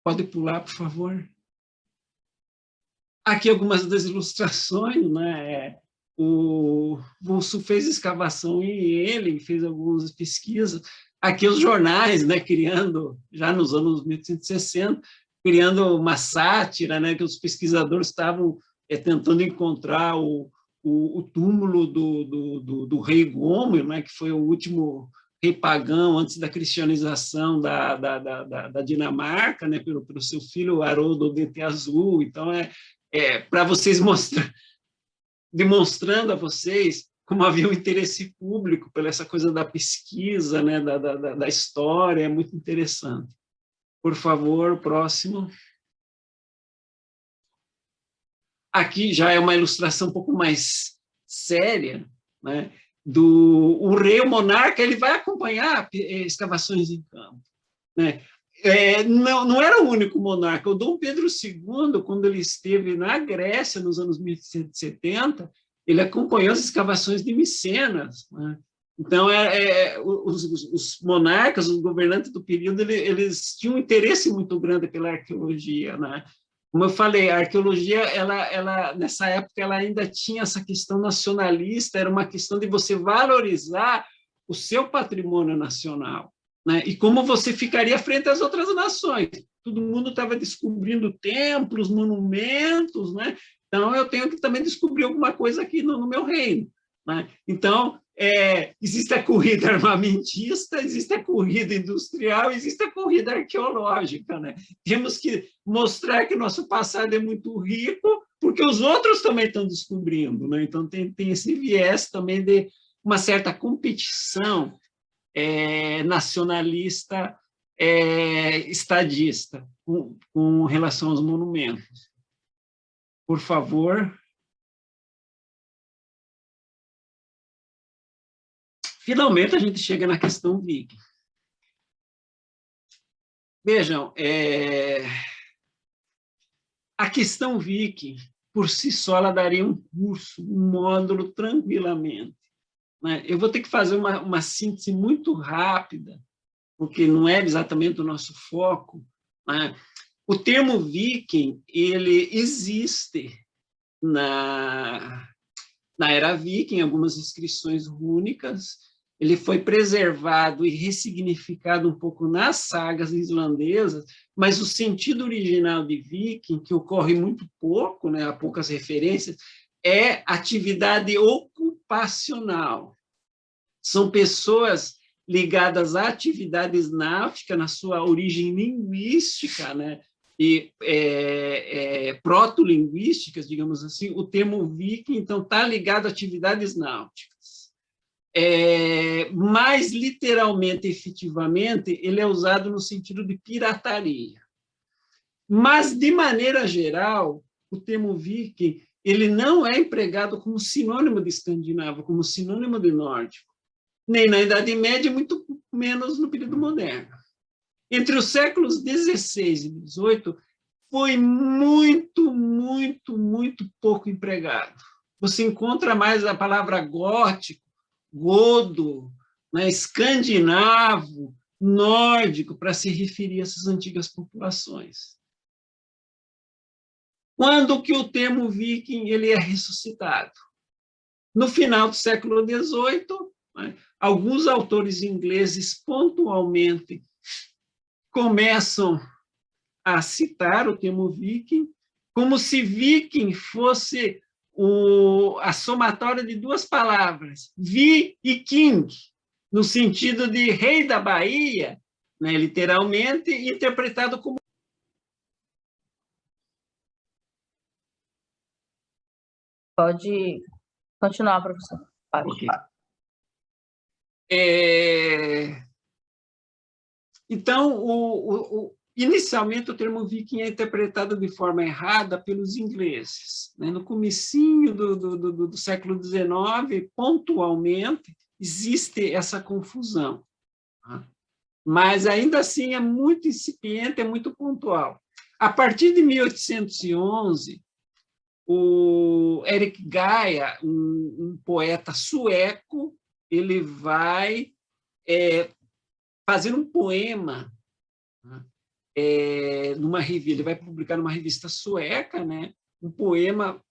Pode pular, por favor. Aqui algumas das ilustrações, né? O Vulso fez escavação em ele, fez algumas pesquisas. Aqui os jornais, né? Criando, já nos anos 1860, criando uma sátira, né? Que os pesquisadores estavam tentando encontrar o túmulo do rei Gomer, né? Que foi o último rei pagão antes da cristianização da Dinamarca, né? Pelo seu filho Haroldo Dente Azul. Então, para vocês mostrar, demonstrando a vocês como havia um interesse público pela essa coisa da pesquisa, né, da história, é muito interessante. Por favor, próximo. Aqui já é uma ilustração um pouco mais séria, né, o rei, o monarca, ele vai acompanhar escavações em campo, né? Não era o único monarca. O Dom Pedro II, quando ele esteve na Grécia, nos anos 1170, ele acompanhou as escavações de Micenas. Né? Então, os monarcas, os governantes do período, eles tinham um interesse muito grande pela arqueologia. Né? Como eu falei, a arqueologia, nessa época, ela ainda tinha essa questão nacionalista, era uma questão de você valorizar o seu patrimônio nacional. Né? E como você ficaria frente às outras nações? Todo mundo estava descobrindo templos, monumentos, né? Então eu tenho que também descobrir alguma coisa aqui no meu reino. Né? Então, existe a corrida armamentista, existe a corrida industrial, existe a corrida arqueológica. Né? Temos que mostrar que nosso passado é muito rico, porque os outros também estão descobrindo. Né? Então tem esse viés também de uma certa competição nacionalista, estadista, com relação aos monumentos. Por favor. Finalmente, a gente chega na questão viking. Vejam, a questão viking, por si só, ela daria um curso, um módulo, tranquilamente. Eu vou ter que fazer uma síntese muito rápida, porque não é exatamente o nosso foco. Né? O termo viking, ele existe na Era Viking, em algumas inscrições rúnicas, ele foi preservado e ressignificado um pouco nas sagas islandesas, mas o sentido original de viking, que ocorre muito pouco, né, há poucas referências, é atividade ocupacional. São pessoas ligadas a atividades náuticas na sua origem linguística, né? E proto-linguísticas, digamos assim. O termo viking, então, está ligado a atividades náuticas. Mais literalmente, efetivamente, ele é usado no sentido de pirataria. Mas, de maneira geral, o termo viking ele não é empregado como sinônimo de escandinavo, como sinônimo de nórdico, nem na Idade Média, muito menos no período moderno. Entre os séculos XVI e XVIII, foi muito, muito, muito pouco empregado. Você encontra mais a palavra gótico, godo, né, escandinavo, nórdico, para se referir a essas antigas populações. Quando que o termo viking ele é ressuscitado? No final do século XVIII, né, alguns autores ingleses pontualmente começam a citar o termo viking como se viking fosse a somatória de duas palavras, vi e king, no sentido de rei da Bahia, né, literalmente, interpretado como... Pode continuar, professor. Okay. Então, Inicialmente, o termo viking é interpretado de forma errada pelos ingleses. No comecinho do século XIX, pontualmente, existe essa confusão. Mas, ainda assim, é muito incipiente, é muito pontual. A partir de 1811, o Erik Gaia, um poeta sueco, ele vai fazer um poema, ele vai publicar numa revista sueca, né, um poema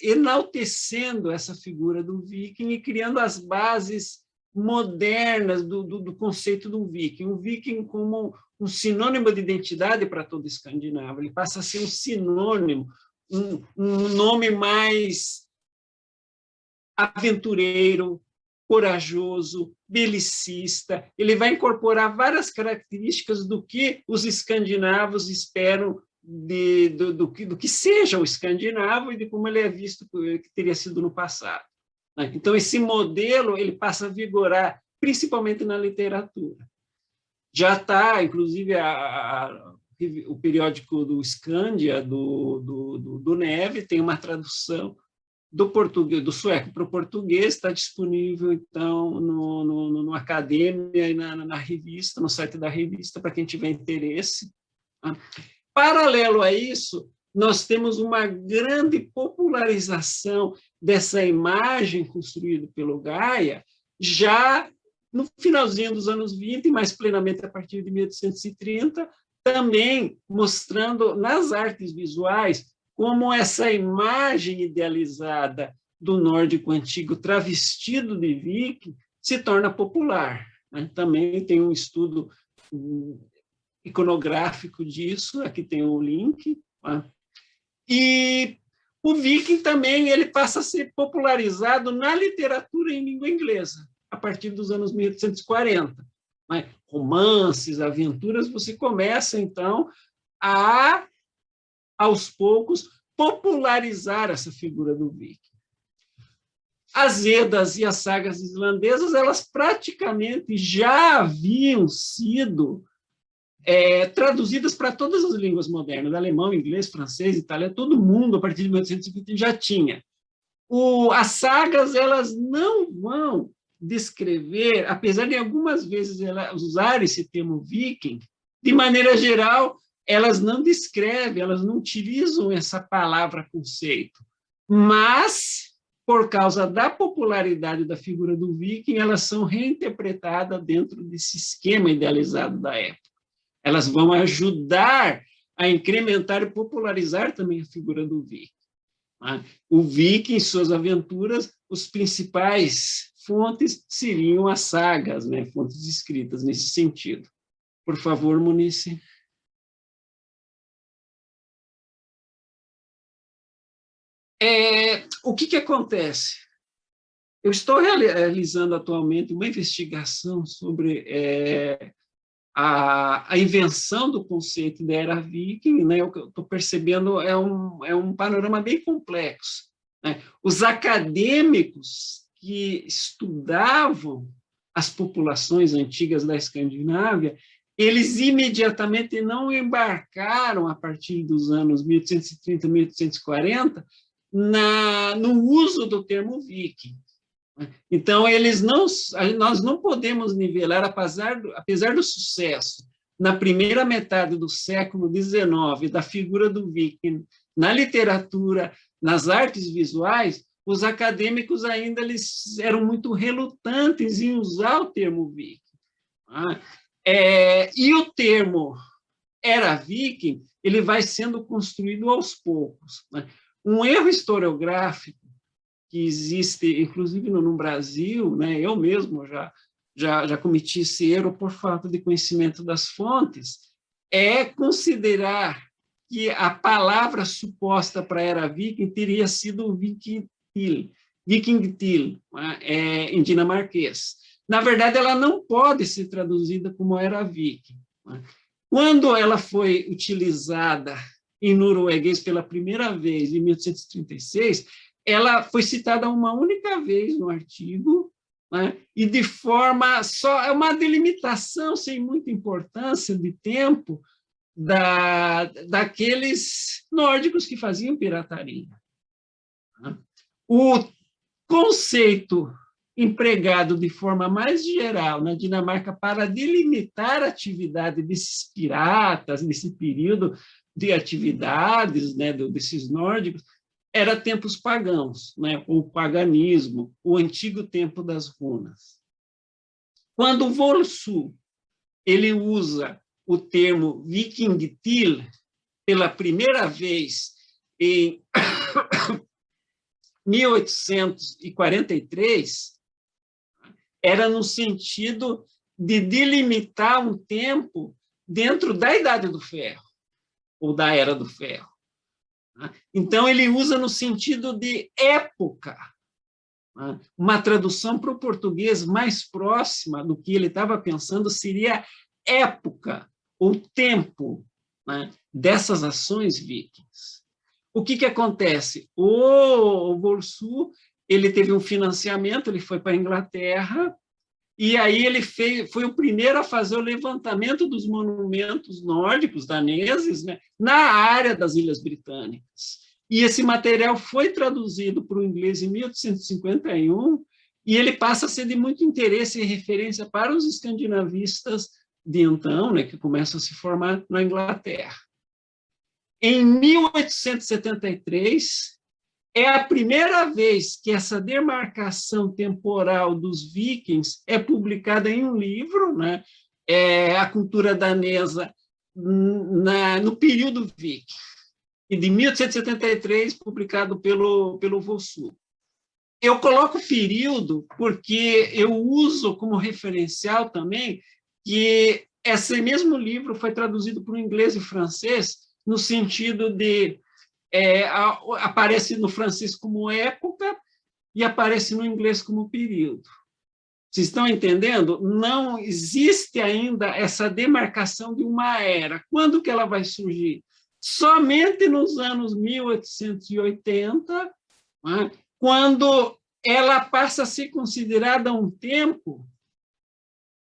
enaltecendo essa figura do viking e criando as bases modernas do conceito do viking. O viking como um sinônimo de identidade para todo escandinavo, ele passa a ser um sinônimo, um nome mais aventureiro, corajoso, belicista. Ele vai incorporar várias características do que os escandinavos esperam do que seja o escandinavo e de como ele é visto, que teria sido no passado. Então, esse modelo ele passa a vigorar principalmente na literatura. Já está, inclusive, o periódico do Skandia, do Neve, tem uma tradução do sueco para o português, está disponível, então, no Academia e na revista, no site da revista, para quem tiver interesse. Paralelo a isso, nós temos uma grande popularização dessa imagem construída pelo Gaia, já no finalzinho dos anos 20, e mais plenamente a partir de 1830, também mostrando nas artes visuais como essa imagem idealizada do nórdico antigo travestido de viking se torna popular. Também tem um estudo iconográfico disso, aqui tem um link. E o viking também ele passa a ser popularizado na literatura em língua inglesa, a partir dos anos 1840. Romances, aventuras, você começa, então, aos poucos, popularizar essa figura do viking. As Edas e as sagas islandesas, elas praticamente já haviam sido traduzidas para todas as línguas modernas, alemão, inglês, francês, italiano, todo mundo, a partir de 1850, já tinha. As sagas, elas não vão descrever, apesar de algumas vezes usarem esse termo viking, de maneira geral, elas não descrevem, elas não utilizam essa palavra conceito, mas, por causa da popularidade da figura do viking, elas são reinterpretadas dentro desse esquema idealizado da época. Elas vão ajudar a incrementar e popularizar também a figura do viking. O viking, em suas aventuras, os principais fontes seriam as sagas, né? Fontes escritas nesse sentido. Por favor, Munice. O que acontece? Eu estou realizando atualmente uma investigação sobre a invenção do conceito da era viking, né? O que eu estou percebendo é um panorama bem complexo, né? Os acadêmicos que estudavam as populações antigas da Escandinávia, eles imediatamente não embarcaram, a partir dos anos 1830, 1840, no uso do termo viking. Então, nós não podemos nivelar, apesar do sucesso na primeira metade do século XIX, da figura do viking na literatura, nas artes visuais, os acadêmicos ainda eles eram muito relutantes em usar o termo viking. E o termo era viking, ele vai sendo construído aos poucos. Um erro historiográfico que existe, inclusive no Brasil, né? Eu mesmo já cometi esse erro por falta de conhecimento das fontes, é considerar que a palavra suposta para a era viking teria sido vikingtil, em dinamarquês. Na verdade, ela não pode ser traduzida como era viking. Quando ela foi utilizada em norueguês pela primeira vez, em 1836, ela foi citada uma única vez no artigo, né? E de forma só, é uma delimitação sem muita importância de tempo, daqueles nórdicos que faziam pirataria. O conceito empregado de forma mais geral na Dinamarca para delimitar a atividade desses piratas, nesse período de atividades, né, desses nórdicos, era tempos pagãos, né, o paganismo, o antigo tempo das runas. Quando o Volsu ele usa o termo Vikingtil pela primeira vez em 1843, era no sentido de delimitar um tempo dentro da Idade do Ferro, ou da Era do Ferro. Então, ele usa no sentido de época. Uma tradução para o português mais próxima do que ele estava pensando seria época, ou tempo, né, dessas ações vikings. O que acontece? O Volsu ele teve um financiamento, ele foi para a Inglaterra, e aí ele foi o primeiro a fazer o levantamento dos monumentos nórdicos daneses, né, na área das Ilhas Britânicas. E esse material foi traduzido para o inglês em 1851, e ele passa a ser de muito interesse e referência para os escandinavistas de então, né, que começam a se formar na Inglaterra. Em 1873, é a primeira vez que essa demarcação temporal dos vikings é publicada em um livro, né? A cultura danesa no período viking, e de 1873, publicado pelo Volsu. Eu coloco período porque eu uso como referencial também que esse mesmo livro foi traduzido para o inglês e francês, no sentido de aparece no francês como época e aparece no inglês como período. Vocês estão entendendo? Não existe ainda essa demarcação de uma era. Quando que ela vai surgir? Somente nos anos 1880, né, quando ela passa a ser considerada um tempo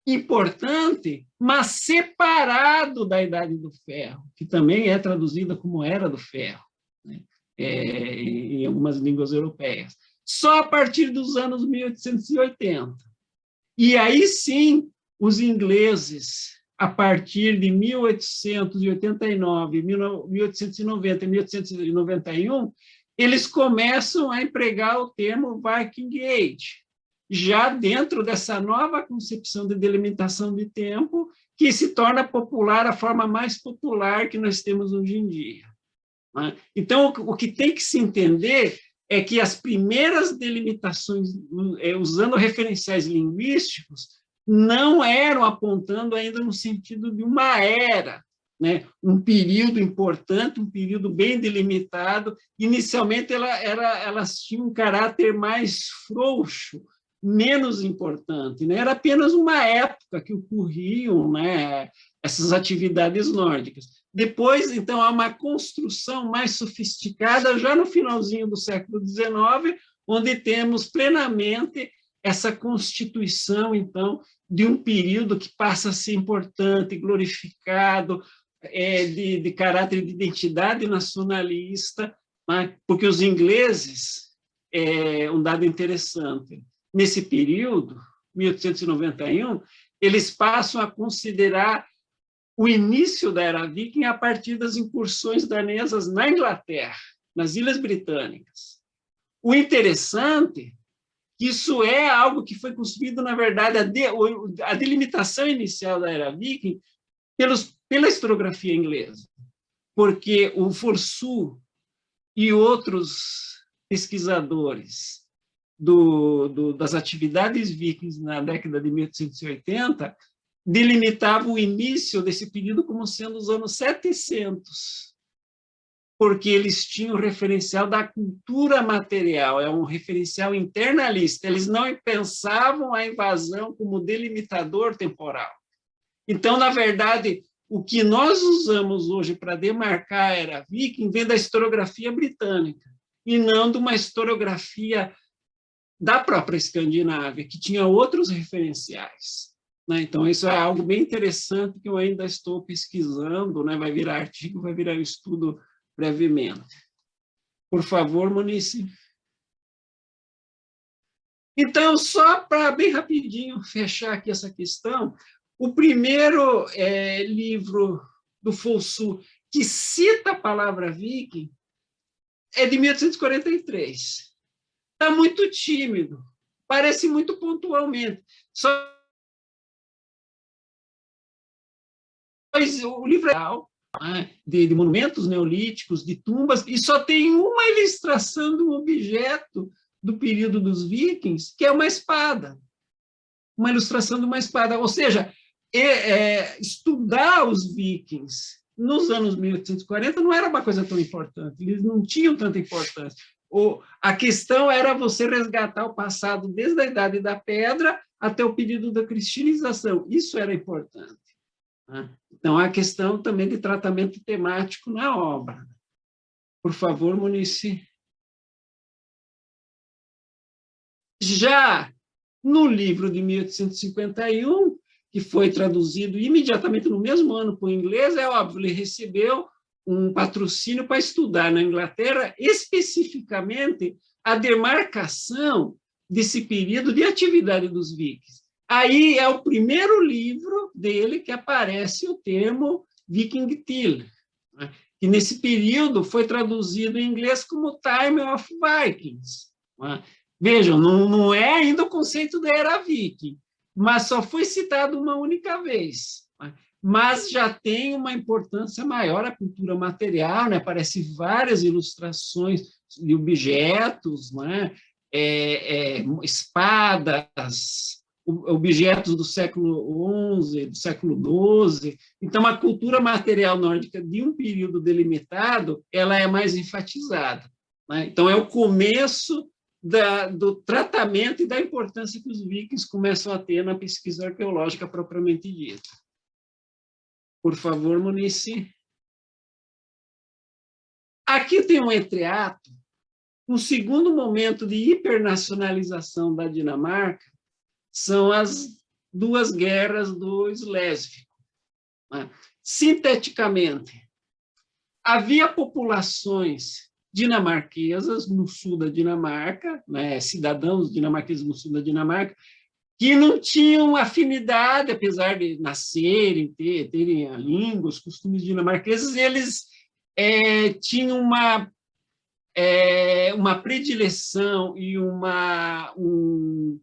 importante, mas separado da Idade do Ferro, que também é traduzida como Era do Ferro, né, em algumas línguas europeias. Só a partir dos anos 1880. E aí sim, os ingleses, a partir de 1889, 1890 e 1891, eles começam a empregar o termo Viking Age, já dentro dessa nova concepção de delimitação de tempo, que se torna popular, a forma mais popular que nós temos hoje em dia. Então, o que tem que se entender é que as primeiras delimitações, usando referenciais linguísticos, não eram apontando ainda no sentido de uma era, né? Um período importante, um período bem delimitado. Inicialmente, elas tinham um caráter mais frouxo, menos importante, né? Era apenas uma época que ocorriam, né, essas atividades nórdicas. Depois, então, há uma construção mais sofisticada já no finalzinho do século XIX, onde temos plenamente essa constituição, então, de um período que passa a ser importante, glorificado, de caráter de identidade nacionalista, né? Porque os ingleses, um dado interessante, nesse período, 1891, eles passam a considerar o início da Era Viking a partir das incursões danesas na Inglaterra, nas Ilhas Britânicas. O interessante, que isso é algo que foi construído, na verdade, a delimitação inicial da Era Viking pela historiografia inglesa, porque o Volsu e outros pesquisadores das atividades vikings na década de 1880 delimitavam o início desse período como sendo os anos 700, porque eles tinham o referencial da cultura material, é um referencial internalista, eles não pensavam a invasão como delimitador temporal. Então, na verdade, o que nós usamos hoje para demarcar a Era Viking vem da historiografia britânica, e não de uma historiografia da própria Escandinávia, que tinha outros referenciais. né? Então, isso é algo bem interessante que eu ainda estou pesquisando, né? Vai virar artigo, vai virar estudo brevemente. Por favor, Munice. Então, só para bem rapidinho fechar aqui essa questão, o primeiro livro do Fossou que cita a palavra viking é de 1843. Está muito tímido, parece muito pontualmente. Só o livro é de monumentos neolíticos, de tumbas, e só tem uma ilustração de um objeto do período dos vikings, que é uma espada. Uma ilustração de uma espada. Ou seja, estudar os vikings nos anos 1840 não era uma coisa tão importante, eles não tinham tanta importância. A questão era você resgatar o passado desde a Idade da Pedra até o período da cristianização. Isso era importante. Então, há a questão também de tratamento temático na obra. Por favor, Munice. Já no livro de 1851, que foi traduzido imediatamente no mesmo ano para o inglês, é óbvio, ele recebeu um patrocínio para estudar na Inglaterra, especificamente a demarcação desse período de atividade dos vikings. Aí é o primeiro livro dele que aparece o termo Viking Tale, né? Que nesse período foi traduzido em inglês como Time of Vikings, né? Vejam, não é ainda o conceito da era viking, mas só foi citado uma única vez. Mas já tem uma importância maior a cultura material, né? Aparecem várias ilustrações de objetos, né? Espadas, objetos do século XI, do século XII. Então, a cultura material nórdica de um período delimitado, ela é mais enfatizada, né? Então, é o começo do tratamento e da importância que os vikings começam a ter na pesquisa arqueológica propriamente dita. Por favor, Munice. Aqui tem um entreato, um segundo momento de hipernacionalização da Dinamarca, são as duas guerras do Slesvig. Sinteticamente, havia populações dinamarquesas no sul da Dinamarca, né, cidadãos dinamarqueses no sul da Dinamarca, que não tinham afinidade, apesar de nascerem, terem a língua, os costumes dinamarqueses, eles tinham uma predileção e um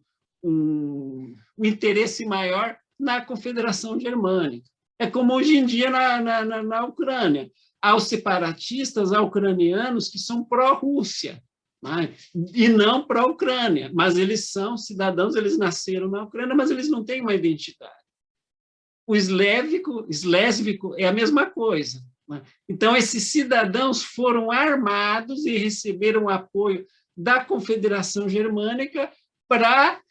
interesse maior na Confederação Germânica. É como hoje em dia na Ucrânia. Há os separatistas ucranianos que são pró-Rússia, né? E não pró-Ucrânia, mas eles são cidadãos, eles nasceram na Ucrânia, mas eles não têm uma identidade. O eslésvico é a mesma coisa, né? Então, esses cidadãos foram armados e receberam apoio da Confederação Germânica para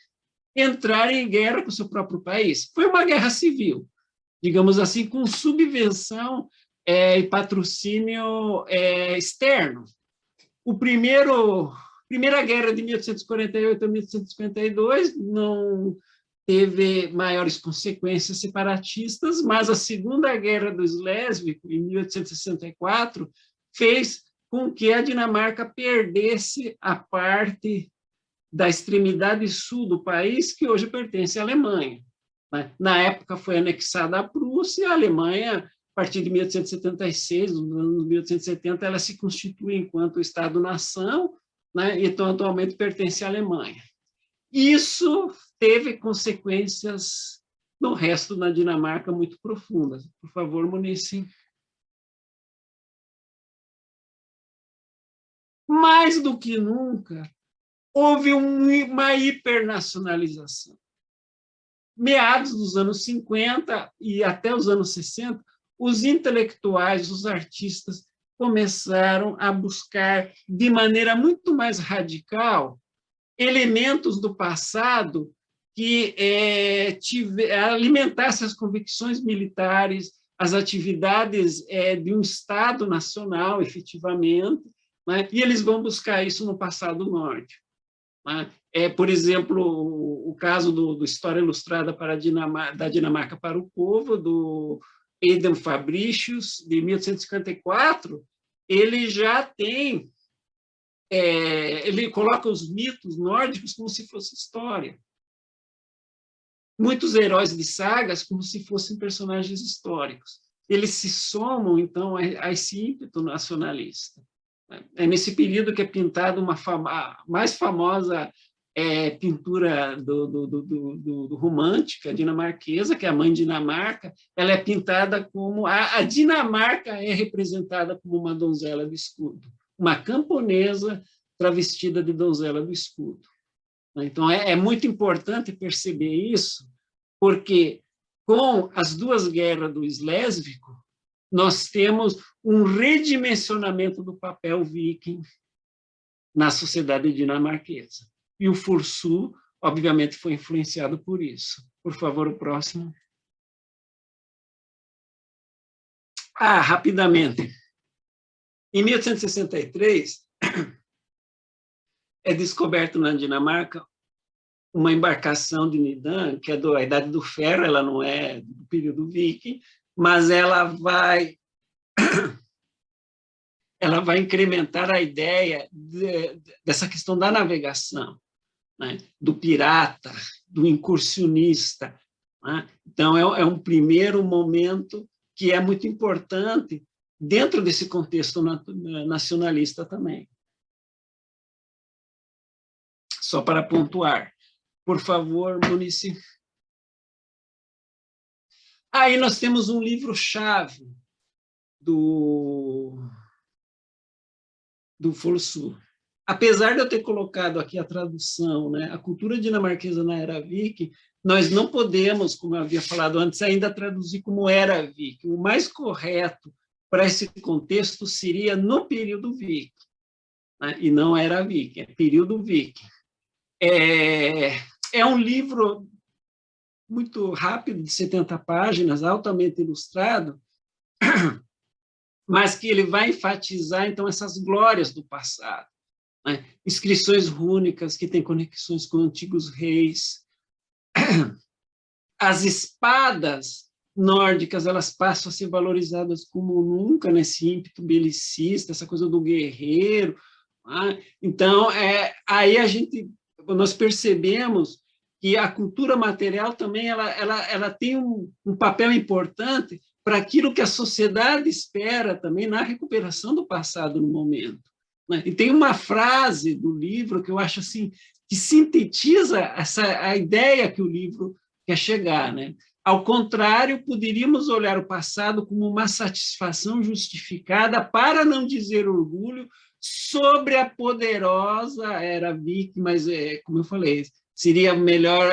entrar em guerra com o seu próprio país. Foi uma guerra civil, digamos assim, com subvenção e patrocínio externo. Primeira guerra de 1848 a 1852 não teve maiores consequências separatistas, mas a Segunda Guerra do Slesvig, em 1864, fez com que a Dinamarca perdesse a parte da extremidade sul do país, que hoje pertence à Alemanha. Na época foi anexada à Prússia, a Alemanha, a partir de 1876, nos anos 1870, ela se constitui enquanto Estado-nação, né? Então, atualmente, pertence à Alemanha. Isso teve consequências no resto da Dinamarca muito profundas. Por favor, Munice. Mais do que nunca, houve uma hipernacionalização. Meados dos anos 50 e até os anos 60, os intelectuais, os artistas, começaram a buscar, de maneira muito mais radical, elementos do passado que alimentassem as convicções militares, as atividades de um Estado nacional, efetivamente, né? E eles vão buscar isso no passado nórdico, né? por exemplo, o caso do História Ilustrada da Dinamarca para o Povo, do Adam Fabricius, de 1854, ele já tem, ele coloca os mitos nórdicos como se fosse história. Muitos heróis de sagas como se fossem personagens históricos. Eles se somam, então, a esse ímpeto nacionalista. É nesse período que é pintada a mais famosa pintura do romântica dinamarquesa, que é a Mãe Dinamarca. Ela é pintada como... A Dinamarca é representada como uma donzela do escudo, uma camponesa travestida de donzela do escudo. Então, é muito importante perceber isso, porque com as duas guerras do Slesvig, nós temos um redimensionamento do papel viking na sociedade dinamarquesa. E o Fursu, obviamente, foi influenciado por isso. Por favor, o próximo. Rapidamente. Em 1863, é descoberto na Dinamarca uma embarcação de Nidam, que é da Idade do Ferro, ela não é do período viking, mas ela vai incrementar a ideia dessa questão da navegação, né? Do pirata, do incursionista. Né? Então, é um primeiro momento que é muito importante dentro desse contexto nacionalista também. Só para pontuar. Por favor, Munici. Aí nós temos um livro-chave do Fursu. Apesar de eu ter colocado aqui a tradução, né, a cultura dinamarquesa na Era Viking, nós não podemos, como eu havia falado antes, ainda traduzir como Era Viking. O mais correto para esse contexto seria no período Viking, né, e não Era Viking, é período Viking. É um livro muito rápido, de 70 páginas, altamente ilustrado, mas que ele vai enfatizar, então, essas glórias do passado. Né? Inscrições rúnicas que têm conexões com antigos reis. As espadas nórdicas, elas passam a ser valorizadas como nunca nesse ímpeto belicista, essa coisa do guerreiro. Né? Então, aí nós percebemos que a cultura material também ela tem um papel importante para aquilo que a sociedade espera também na recuperação do passado no momento. Né? E tem uma frase do livro que eu acho assim, que sintetiza a ideia que o livro quer chegar. Né? Ao contrário, poderíamos olhar o passado como uma satisfação justificada, para não dizer orgulho, sobre a poderosa Era Viking, mas, como eu falei, seria melhor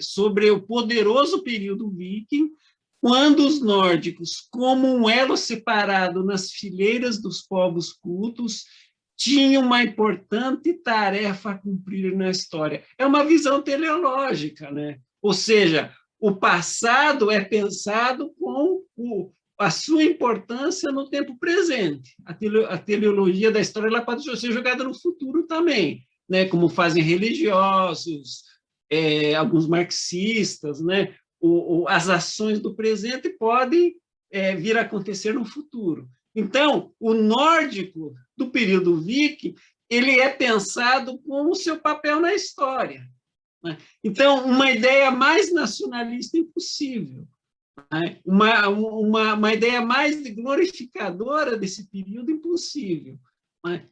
sobre o poderoso período viking, quando os nórdicos, como um elo separado nas fileiras dos povos cultos, tinham uma importante tarefa a cumprir na história. É uma visão teleológica, né? Ou seja, o passado é pensado com a sua importância no tempo presente. A teleologia da história ela pode ser jogada no futuro também, né? Como fazem religiosos, alguns marxistas, né? As ações do presente podem vir a acontecer no futuro. Então, o nórdico do período viking, ele é pensado com o seu papel na história. Né? Então, uma ideia mais nacionalista impossível. Né? Uma ideia mais glorificadora desse período impossível.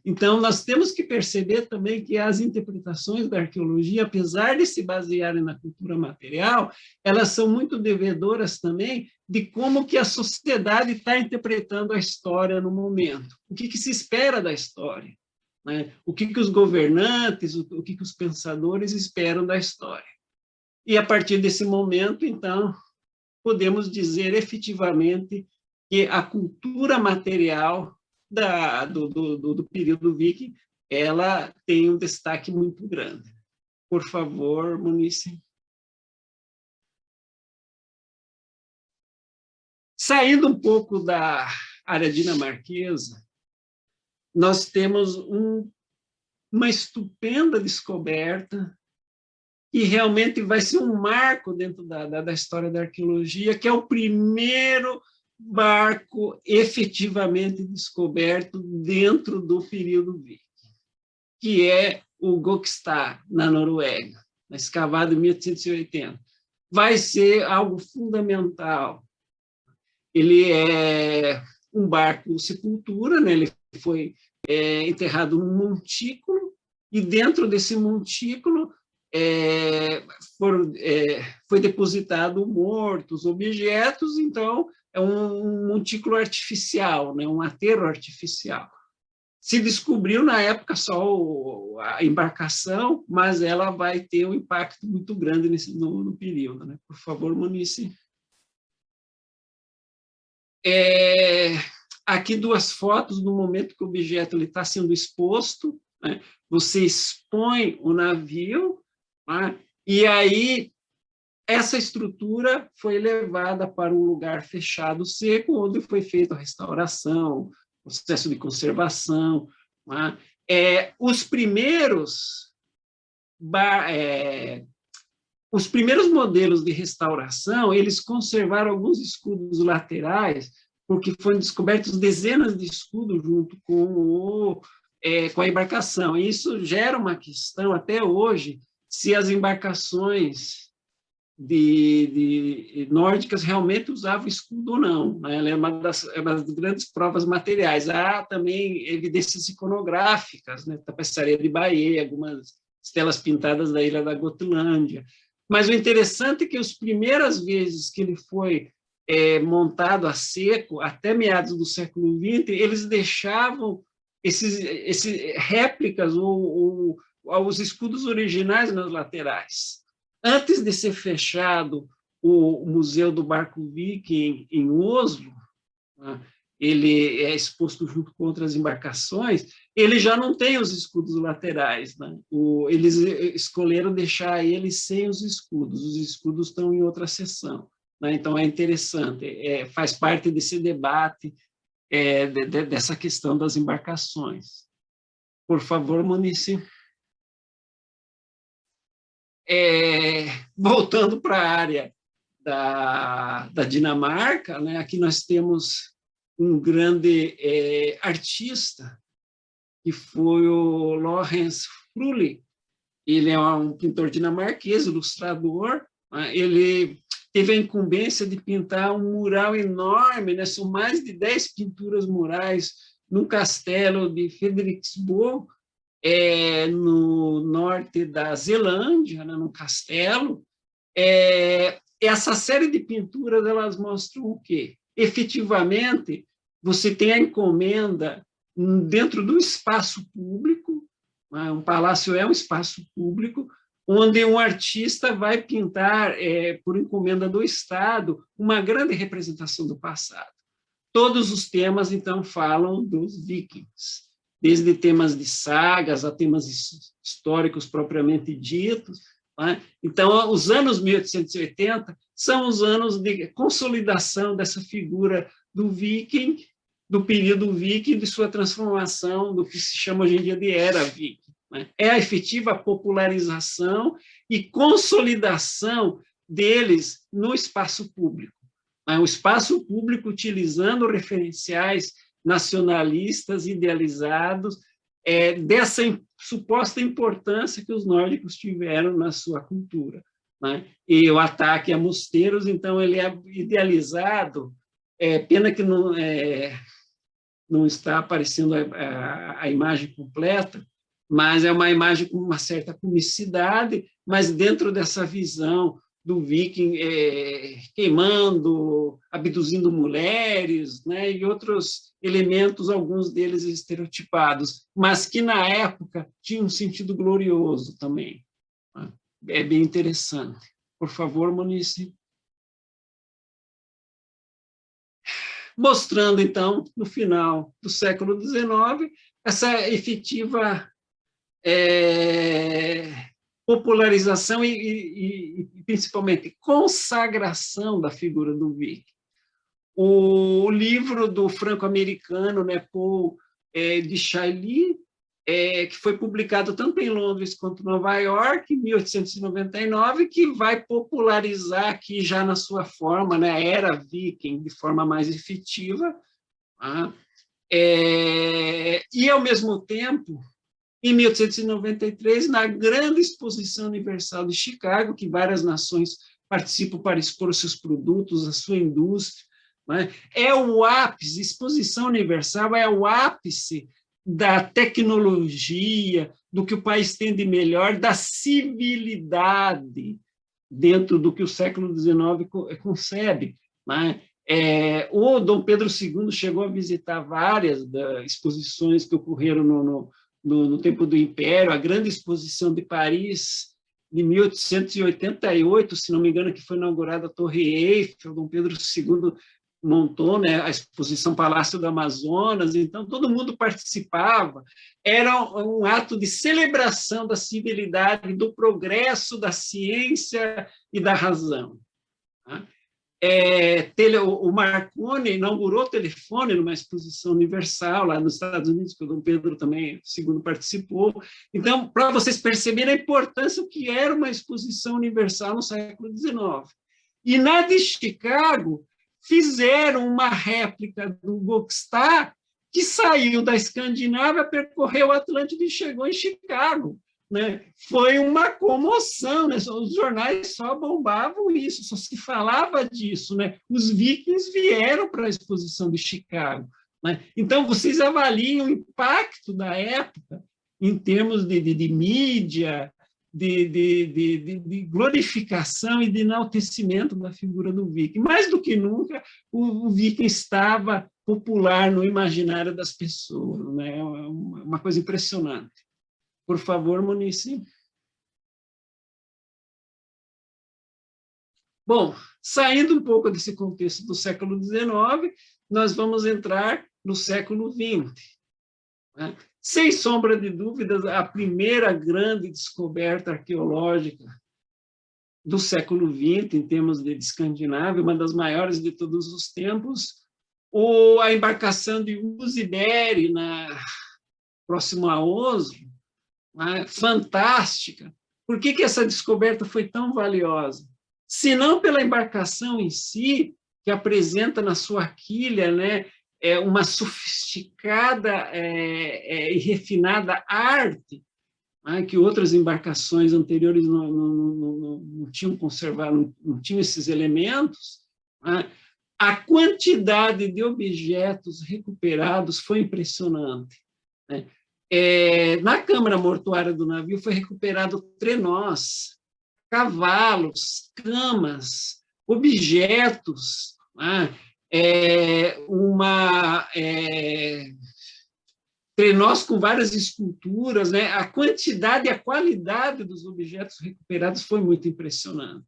Então, nós temos que perceber também que as interpretações da arqueologia, apesar de se basearem na cultura material, elas são muito devedoras também de como que a sociedade está interpretando a história no momento. O que se espera da história? Né? O que os governantes, o que os pensadores esperam da história? E, a partir desse momento, então, podemos dizer efetivamente que a cultura material do período viking, ela tem um destaque muito grande. Por favor, Munici. Saindo um pouco da área dinamarquesa, nós temos uma estupenda descoberta que realmente vai ser um marco dentro da história da arqueologia, que é o primeiro barco efetivamente descoberto dentro do período viking, que é o Gokstad, na Noruega, escavado em 1880. Vai ser algo fundamental. Ele é um barco sepultura, né? Ele foi enterrado num montículo, e dentro desse montículo foi depositado mortos, objetos, então é um montículo artificial, né? Um aterro artificial. Se descobriu na época só a embarcação, mas ela vai ter um impacto muito grande no período, né? Por favor, Munice. Aqui 2 fotos no momento que o objeto está sendo exposto, né? Você expõe o navio, né? E aí essa estrutura foi levada para um lugar fechado, seco, onde foi feita a restauração, processo de conservação. Né? Os primeiros modelos de restauração, eles conservaram alguns escudos laterais, porque foram descobertos dezenas de escudos junto com a embarcação. E isso gera uma questão, até hoje, se as embarcações nórdicas realmente usavam escudo ou não. Né? Ela é uma das grandes provas materiais. Há também evidências iconográficas, né? Tapeçaria de Bahia, algumas estelas pintadas da ilha da Gotlândia. Mas o interessante é que as primeiras vezes que ele foi montado a seco, até meados do século XX, eles deixavam esses réplicas ou os escudos originais nas laterais. Antes de ser fechado o Museu do Barco Viking em Oslo, né, ele é exposto junto com outras embarcações, ele já não tem os escudos laterais. Né? Eles escolheram deixar ele sem os escudos estão em outra seção. Né? Então, é interessante, faz parte desse debate, dessa questão das embarcações. Por favor, Munice. Voltando para a área da Dinamarca, né? Aqui nós temos um grande artista, que foi o Lawrence Frølich. Ele é um pintor dinamarquês, ilustrador. Né? Ele teve a incumbência de pintar um mural enorme, né? São mais de 10 pinturas murais no castelo de Frederiksborg, no norte da Zelândia, né? No castelo. Essa série de pinturas, elas mostram o quê? Efetivamente, você tem a encomenda dentro do espaço público, né? Um palácio é um espaço público, onde um artista vai pintar, por encomenda do Estado, uma grande representação do passado. Todos os temas, então, falam dos vikings, desde temas de sagas a temas históricos propriamente ditos. Né? Então, os anos 1880 são os anos de consolidação dessa figura do viking, do período viking, de sua transformação do que se chama hoje em dia de era viking. Né? É a efetiva popularização e consolidação deles no espaço público. Né? O espaço público utilizando referenciais nacionalistas idealizados, dessa suposta importância que os nórdicos tiveram na sua cultura. Né? E o ataque a mosteiros, então, ele é idealizado, pena que não está aparecendo a imagem completa, mas é uma imagem com uma certa comicidade, mas dentro dessa visão do viking queimando, abduzindo mulheres, né, e outros elementos, alguns deles estereotipados, mas que na época tinham um sentido glorioso também. Né? É bem interessante. Por favor, Munice. Mostrando, então, no final do século XIX, essa efetiva popularização e principalmente, consagração da figura do viking. O livro do franco-americano, né, Paul de Chailly, que foi publicado tanto em Londres quanto em Nova York, em 1899, que vai popularizar aqui já na sua forma, né, a Era Viking, de forma mais efetiva. Tá? E, ao mesmo tempo, em 1893, na Grande Exposição Universal de Chicago, que várias nações participam para expor seus produtos, a sua indústria, né? É o ápice, Exposição Universal é o ápice da tecnologia, do que o país tem de melhor, da civilidade dentro do que o século XIX concebe. Né? O Dom Pedro II chegou a visitar várias exposições que ocorreram no tempo do Império, a Grande Exposição de Paris, de 1888, se não me engano, que foi inaugurada a Torre Eiffel, Dom Pedro II montou, né, a exposição Palácio do Amazonas, então todo mundo participava, era um ato de celebração da civilidade, do progresso da ciência e da razão. Tá? O Marconi inaugurou o telefone numa exposição universal lá nos Estados Unidos, que o Dom Pedro também, II, participou. Então, para vocês perceberem a importância que era uma exposição universal no século XIX. E na de Chicago, fizeram uma réplica do Boxstar, que saiu da Escandinávia, percorreu o Atlântico e chegou em Chicago. Né? Foi uma comoção, né? Os jornais só bombavam isso, só se falava disso. Né? Os vikings vieram para a exposição de Chicago. Né? Então, vocês avaliam o impacto da época em termos de mídia, de glorificação e de enaltecimento da figura do viking. Mais do que nunca, o viking estava popular no imaginário das pessoas. Né? Uma coisa impressionante. Por favor, Munice. Bom, saindo um pouco desse contexto do século XIX, nós vamos entrar no século XX. Né? Sem sombra de dúvidas, a primeira grande descoberta arqueológica do século XX, em termos de Escandinávia, uma das maiores de todos os tempos, a embarcação de Usiberi, próximo a Oslo, fantástica. Por que essa descoberta foi tão valiosa? Se não pela embarcação em si, que apresenta na sua quilha, né, uma sofisticada e refinada arte, né, que outras embarcações anteriores não tinham conservado, não tinham esses elementos. Né? A quantidade de objetos recuperados foi impressionante. Né? Na câmara mortuária do navio foi recuperado trenós, cavalos, camas, objetos, né? Trenós com várias esculturas, né? A quantidade e a qualidade dos objetos recuperados foi muito impressionante.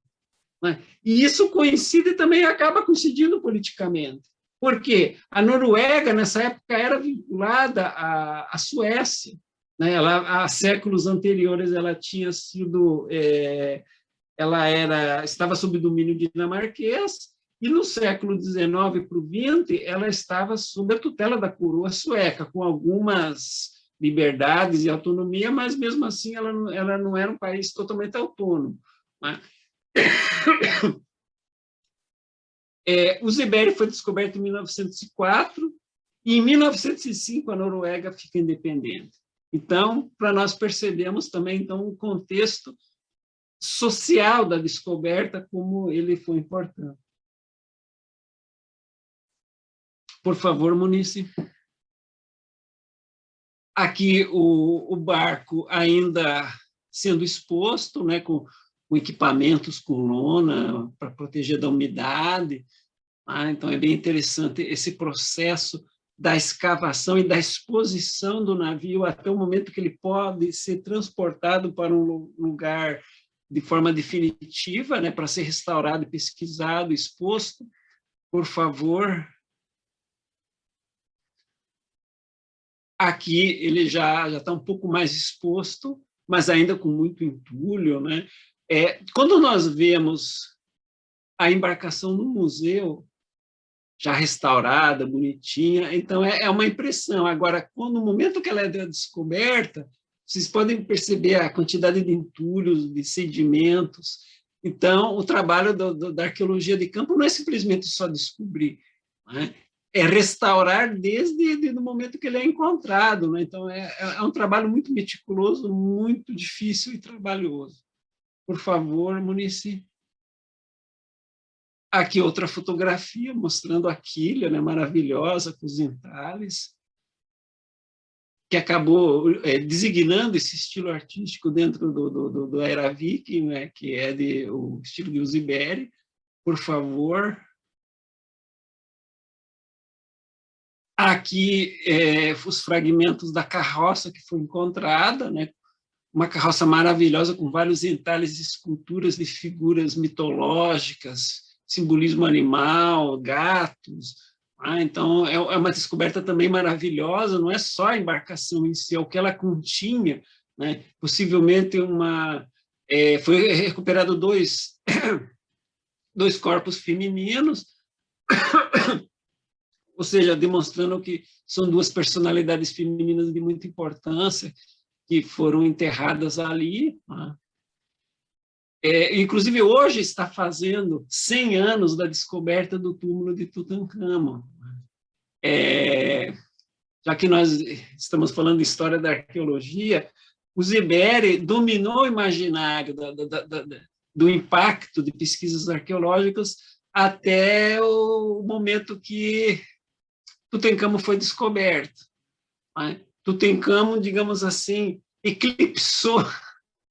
Né? E isso coincide também acaba coincidindo politicamente. Porque a Noruega, nessa época, era vinculada à Suécia. Né? Há séculos anteriores, ela tinha sido... estava sob domínio dinamarquês, e no século XIX para o XX, ela estava sob a tutela da coroa sueca, com algumas liberdades e autonomia, mas, mesmo assim, ela não era um país totalmente autônomo. Né? O Usiberi foi descoberto em 1904 e, em 1905, a Noruega fica independente. Então, para nós percebemos também então, o contexto social da descoberta, como ele foi importante. Por favor, Munice. Aqui o barco ainda sendo exposto, né, com equipamentos com lona para proteger da umidade. Então, é bem interessante esse processo da escavação e da exposição do navio até o momento que ele pode ser transportado para um lugar de forma definitiva, né, para ser restaurado, pesquisado, exposto. Por favor. Aqui ele já está um pouco mais exposto, mas ainda com muito entulho. Né? Quando nós vemos a embarcação no museu, já restaurada, bonitinha, então é uma impressão. Agora, no momento que ela é descoberta, vocês podem perceber a quantidade de entulhos, de sedimentos. Então, o trabalho da arqueologia de campo não é simplesmente só descobrir, né? É restaurar desde o momento que ele é encontrado, né? Então, é um trabalho muito meticuloso, muito difícil e trabalhoso. Por favor, Munici. Aqui outra fotografia mostrando a quilha, né, maravilhosa, com os entalhes, que acabou designando esse estilo artístico dentro do Era Viking, né, que é o estilo de Usiberi. Por favor. Aqui os fragmentos da carroça que foi encontrada, né, uma carroça maravilhosa com vários entalhes e esculturas de figuras mitológicas, simbolismo animal, gatos. Então, é uma descoberta também maravilhosa, não é só a embarcação em si, é o que ela continha, né? Possivelmente foi recuperado dois corpos femininos, ou seja, demonstrando que são duas personalidades femininas de muita importância que foram enterradas ali, né? Inclusive, hoje está fazendo 100 anos da descoberta do túmulo de Tutancâmon. Já que nós estamos falando de história da arqueologia, o Ziberi dominou o imaginário do impacto de pesquisas arqueológicas até o momento que Tutancâmon foi descoberto, né? Tutancâmon, digamos assim, eclipsou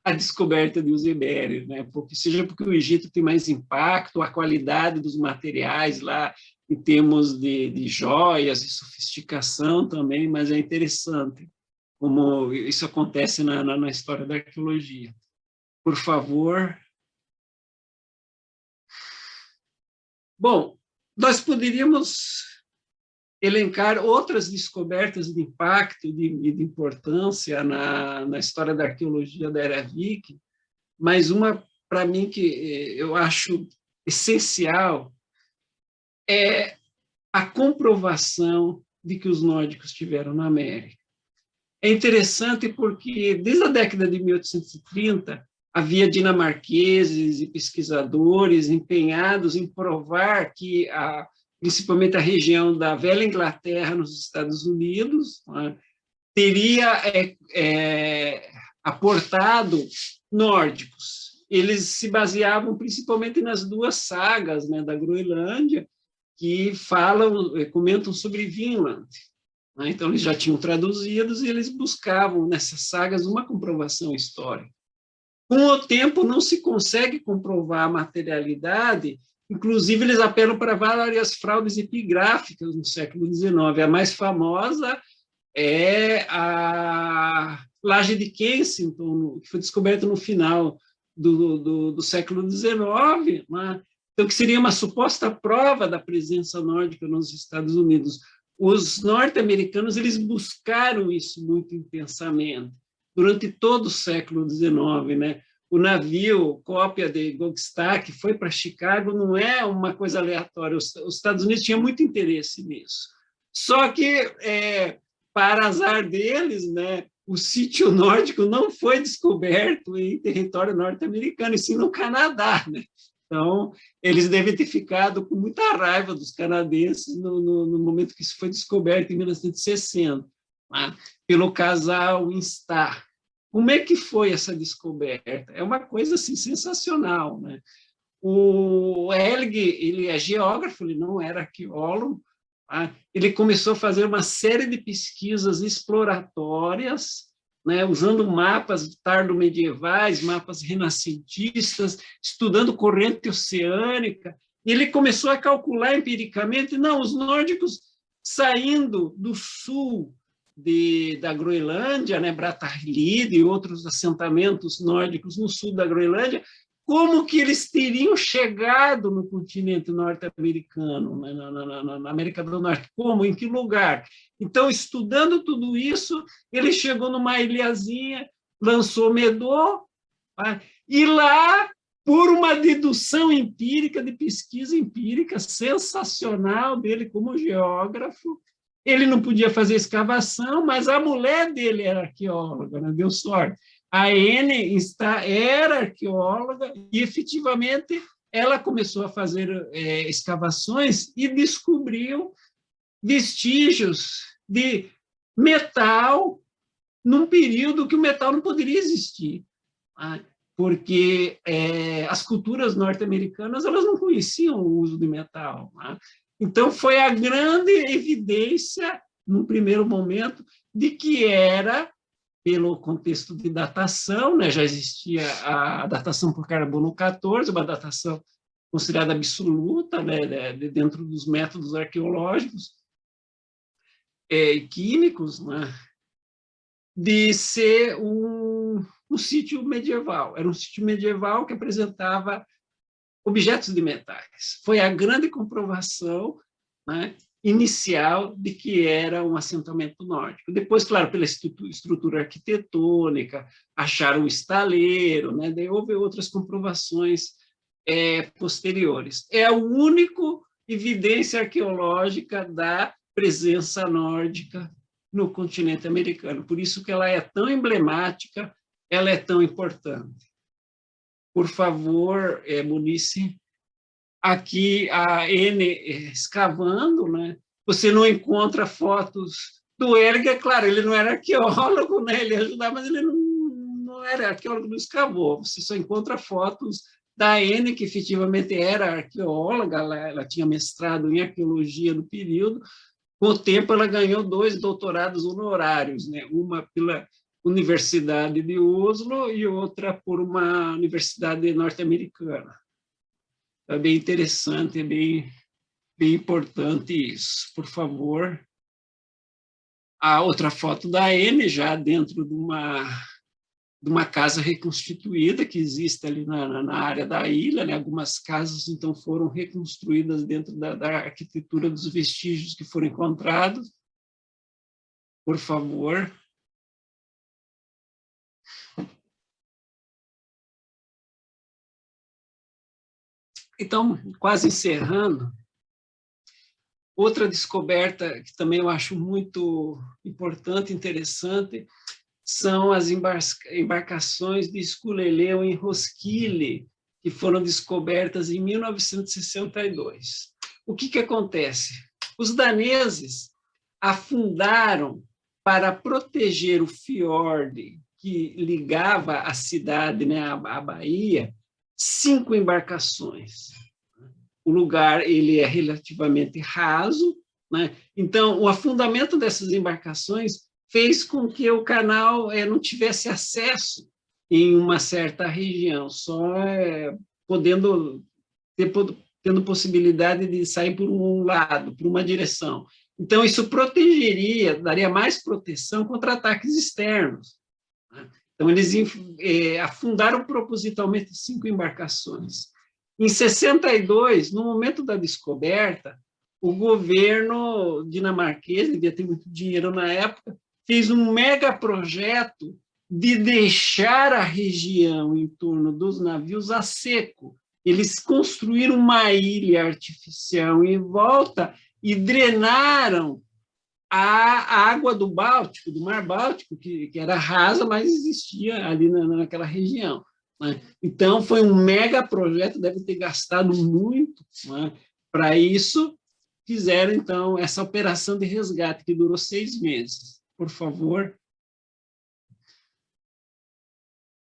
a descoberta de Usiberi, né? Seja porque o Egito tem mais impacto, a qualidade dos materiais lá, em termos de joias e sofisticação também, mas é interessante como isso acontece na história da arqueologia. Por favor. Bom, nós poderíamos elencar outras descobertas de impacto e de importância na história da arqueologia da Era Viking, mas uma, para mim, que eu acho essencial é a comprovação de que os nórdicos estiveram na América. É interessante porque, desde a década de 1830, havia dinamarqueses e pesquisadores empenhados em provar que principalmente a região da Velha Inglaterra, nos Estados Unidos, né, teria aportado nórdicos. Eles se baseavam principalmente nas duas sagas, né, da Groenlândia, que comentam sobre Vinland. Né? Então, eles já tinham traduzidos e eles buscavam nessas sagas uma comprovação histórica. Com o tempo, não se consegue comprovar a materialidade. Inclusive, eles apelam para várias fraudes epigráficas no século XIX. A mais famosa é a Laje de Kensington, que foi descoberta no final do século XIX, né? Então, que seria uma suposta prova da presença nórdica nos Estados Unidos. Os norte-americanos eles buscaram isso muito intensamente durante todo o século XIX, né? O navio, cópia de Gokstad, foi para Chicago, não é uma coisa aleatória. Os Estados Unidos tinham muito interesse nisso. Só que, para azar deles, né, o sítio nórdico não foi descoberto em território norte-americano, e sim no Canadá, né? Então, eles devem ter ficado com muita raiva dos canadenses no momento que isso foi descoberto, em 1960, né, pelo casal Instar. Como é que foi essa descoberta? É uma coisa assim, sensacional, né? O Helg, ele é geógrafo, ele não era arqueólogo, tá? Ele começou a fazer uma série de pesquisas exploratórias, né, usando mapas tardo-medievais, mapas renascentistas, estudando corrente oceânica, e ele começou a calcular empiricamente, não, os nórdicos saindo do sul da Groenlândia, né, Brattahlid e outros assentamentos nórdicos no sul da Groenlândia, como que eles teriam chegado no continente norte-americano, né, na América do Norte, como, em que lugar? Então, estudando tudo isso, ele chegou numa ilhazinha, lançou Medo, tá? E lá por uma dedução empírica, de pesquisa empírica sensacional dele como geógrafo. Ele não podia fazer escavação, mas a mulher dele era arqueóloga, né? Deu sorte. A Anne era arqueóloga e, efetivamente, ela começou a fazer escavações e descobriu vestígios de metal num período que o metal não poderia existir, né? Porque as culturas norte-americanas elas não conheciam o uso de metal, né? Então, foi a grande evidência, num primeiro momento, de que era, pelo contexto de datação, né, já existia a datação por carbono 14, uma datação considerada absoluta, né, dentro dos métodos arqueológicos e químicos, né, de ser um sítio medieval. Era um sítio medieval que apresentava objetos de metais. Foi a grande comprovação, né, inicial de que era um assentamento nórdico. Depois, claro, pela estrutura arquitetônica, acharam o estaleiro, né, daí houve outras comprovações posteriores. É a única evidência arqueológica da presença nórdica no continente americano. Por isso que ela é tão emblemática, ela é tão importante. Por favor, Munice, aqui a Anne escavando, né? Você não encontra fotos do Elger, claro, ele não era arqueólogo, né? Ele ajudava, mas ele não era arqueólogo, não escavou. Você só encontra fotos da Anne, que efetivamente era arqueóloga, ela tinha mestrado em arqueologia no período. Com o tempo, ela ganhou 2 doutorados honorários, né? Uma pela Universidade de Oslo e outra por uma universidade norte-americana. É bem interessante, é bem importante isso. Por favor. A outra foto da Anne, já dentro de uma casa reconstituída que existe ali na área da ilha, né? Algumas casas, então, foram reconstruídas dentro da arquitetura dos vestígios que foram encontrados. Por favor. Então, quase encerrando, outra descoberta que também eu acho muito importante, interessante, são as embarcações de Skuleleu em Roskilde, que foram descobertas em 1962. O que acontece? Os daneses afundaram para proteger o fiord que ligava a cidade, né, à baía, 5 embarcações. O lugar ele é relativamente raso, né? Então, o afundamento dessas embarcações fez com que o canal não tivesse acesso em uma certa região, só tendo possibilidade de sair por um lado, por uma direção. Então, isso protegeria, daria mais proteção contra ataques externos, né? Então, eles afundaram propositalmente 5 embarcações. Em 62, no momento da descoberta, o governo dinamarquês, devia ter muito dinheiro na época, fez um mega projeto de deixar a região em torno dos navios a seco. Eles construíram uma ilha artificial em volta e drenaram a água do Báltico, do Mar Báltico, que era rasa, mas existia ali naquela região, né? Então, foi um mega projeto, deve ter gastado muito, né? Para isso, fizeram, então, essa operação de resgate, que durou 6 meses. Por favor.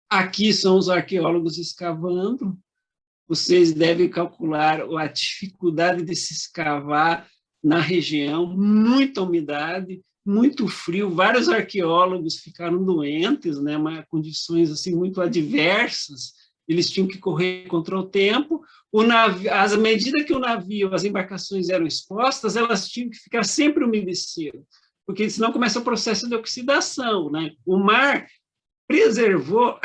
Aqui são os arqueólogos escavando. Vocês devem calcular a dificuldade de se escavar na região, muita umidade, muito frio, vários arqueólogos ficaram doentes, né, condições assim muito adversas, eles tinham que correr contra o tempo. À medida que o navio, as embarcações eram expostas, elas tinham que ficar sempre umedecidas, porque senão começa o processo de oxidação, né? O mar preservou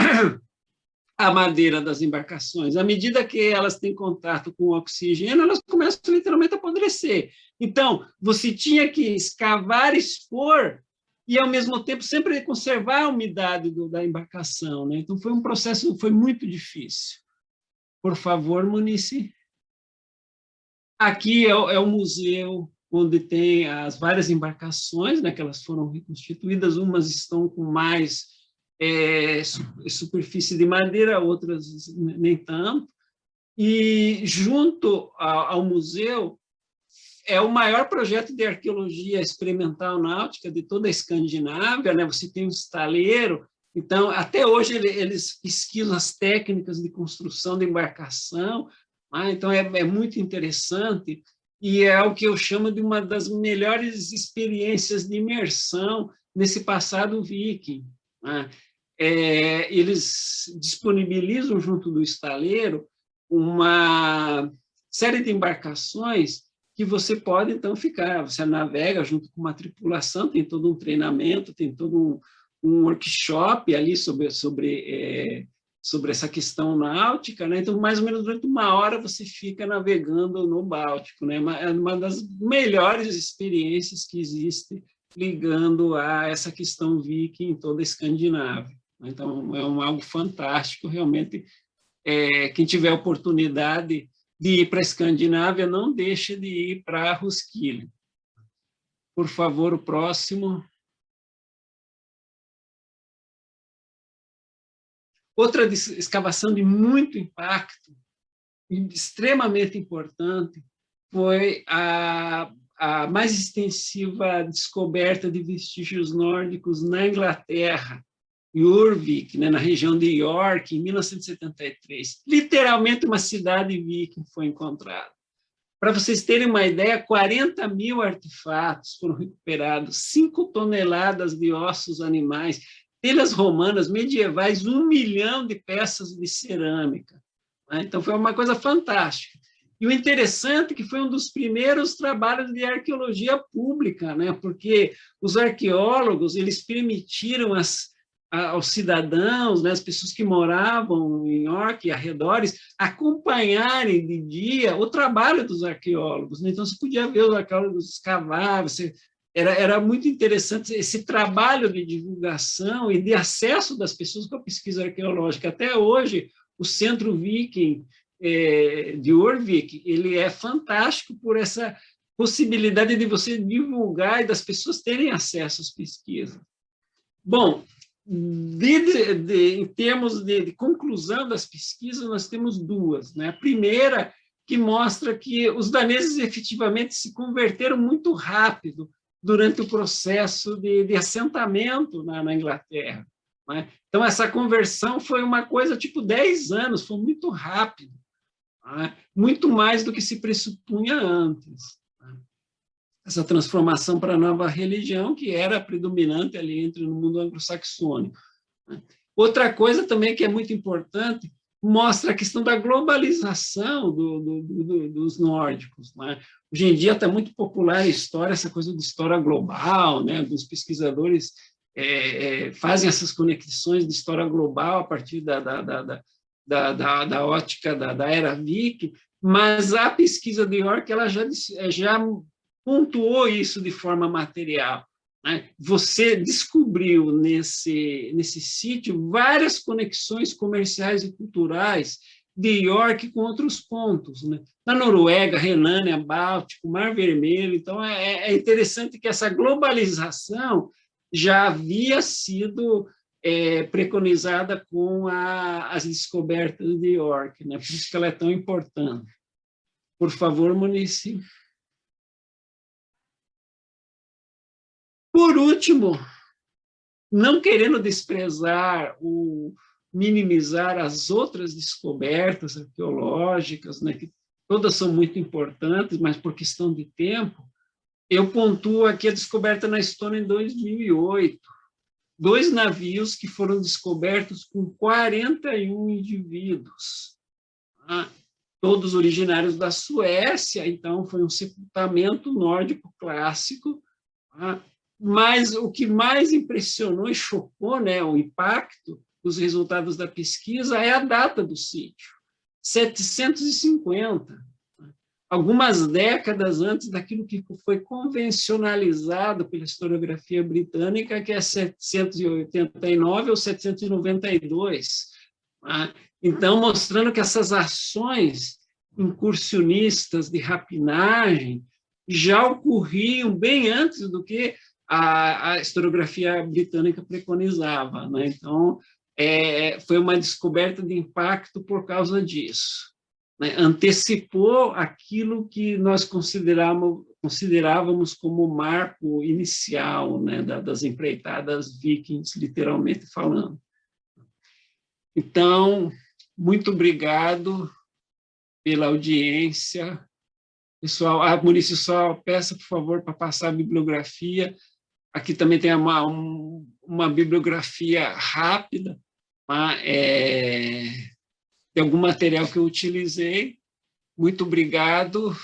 a madeira das embarcações. À medida que elas têm contato com o oxigênio, elas começam literalmente a apodrecer. Então, você tinha que escavar, expor e, ao mesmo tempo, sempre conservar a umidade da embarcação, né? Então, foi um processo, foi muito difícil. Por favor, Munici. Aqui é o museu onde tem as várias embarcações, né, que elas foram reconstituídas, umas estão com mais superfície de madeira, outras nem tanto. E junto ao museu é o maior projeto de arqueologia experimental náutica de toda a Escandinávia, né? Você tem um estaleiro, então até hoje eles pesquisam as técnicas de construção de embarcação, né? Então é muito interessante e é o que eu chamo de uma das melhores experiências de imersão nesse passado viking, né? Eles disponibilizam junto do estaleiro uma série de embarcações que você pode, então, ficar. Você navega junto com uma tripulação, tem todo um treinamento, tem todo um workshop ali sobre essa questão náutica, né? Então, mais ou menos durante 1 hora você fica navegando no Báltico, né? É uma das melhores experiências que existe ligando a essa questão viking em toda a Escandinávia. Então, é algo fantástico, realmente. Quem tiver oportunidade de ir para a Escandinávia, não deixe de ir para Roskilde. Por favor, o próximo. Outra escavação de muito impacto, extremamente importante, foi a mais extensiva descoberta de vestígios nórdicos na Inglaterra, Jorvik, né, na região de York, em 1973. Literalmente uma cidade viking foi encontrada. Para vocês terem uma ideia, 40 mil artefatos foram recuperados, 5 toneladas de ossos animais, telhas romanas, medievais, 1 milhão de peças de cerâmica. Então, foi uma coisa fantástica. E o interessante é que foi um dos primeiros trabalhos de arqueologia pública, né, porque os arqueólogos eles permitiram aos cidadãos, né, as pessoas que moravam em York e arredores, acompanharem de dia o trabalho dos arqueólogos. Então, você podia ver os arqueólogos escavar, era muito interessante esse trabalho de divulgação e de acesso das pessoas com a pesquisa arqueológica. Até hoje, o Centro Viking de Jorvik, ele é fantástico por essa possibilidade de você divulgar e das pessoas terem acesso às pesquisas. Bom, em termos de conclusão das pesquisas, nós temos duas, né? A primeira, que mostra que os daneses efetivamente se converteram muito rápido durante o processo de assentamento na Inglaterra, né? Então, essa conversão foi uma coisa tipo 10 anos, foi muito rápido, né? Muito mais do que se pressupunha antes. Essa transformação para a nova religião, que era predominante ali no mundo anglo-saxônico. Outra coisa também que é muito importante, mostra a questão da globalização dos nórdicos, né? Hoje em dia está muito popular a história, essa coisa de história global, né? Os pesquisadores fazem essas conexões de história global a partir da ótica da era Viking, mas a pesquisa de York ela já pontuou isso de forma material, né? Você descobriu nesse sítio várias conexões comerciais e culturais de York com outros pontos, né? Na Noruega, Renânia, Báltico, Mar Vermelho. Então, é interessante que essa globalização já havia sido preconizada com as descobertas de York, né? Por isso que ela é tão importante. Por favor, Munici. Por último, não querendo desprezar ou minimizar as outras descobertas arqueológicas, né, que todas são muito importantes, mas por questão de tempo, eu pontuo aqui a descoberta na Estônia em 2008. 2 navios que foram descobertos com 41 indivíduos, tá? Todos originários da Suécia, então foi um sepultamento nórdico clássico, tá? Mas o que mais impressionou e chocou, né, o impacto dos resultados da pesquisa é a data do sítio, 750, algumas décadas antes daquilo que foi convencionalizado pela historiografia britânica, que é 789 ou 792. Então, mostrando que essas ações incursionistas de rapinagem já ocorriam bem antes do que a historiografia britânica preconizava, né? Então, foi uma descoberta de impacto por causa disso, né? Antecipou aquilo que nós considerávamos como marco inicial, né, das empreitadas vikings, literalmente falando. Então, muito obrigado pela audiência. Pessoal, Maurício, só peça, por favor, para passar a bibliografia. Aqui também tem uma bibliografia rápida, tá? De algum material que eu utilizei. Muito obrigado.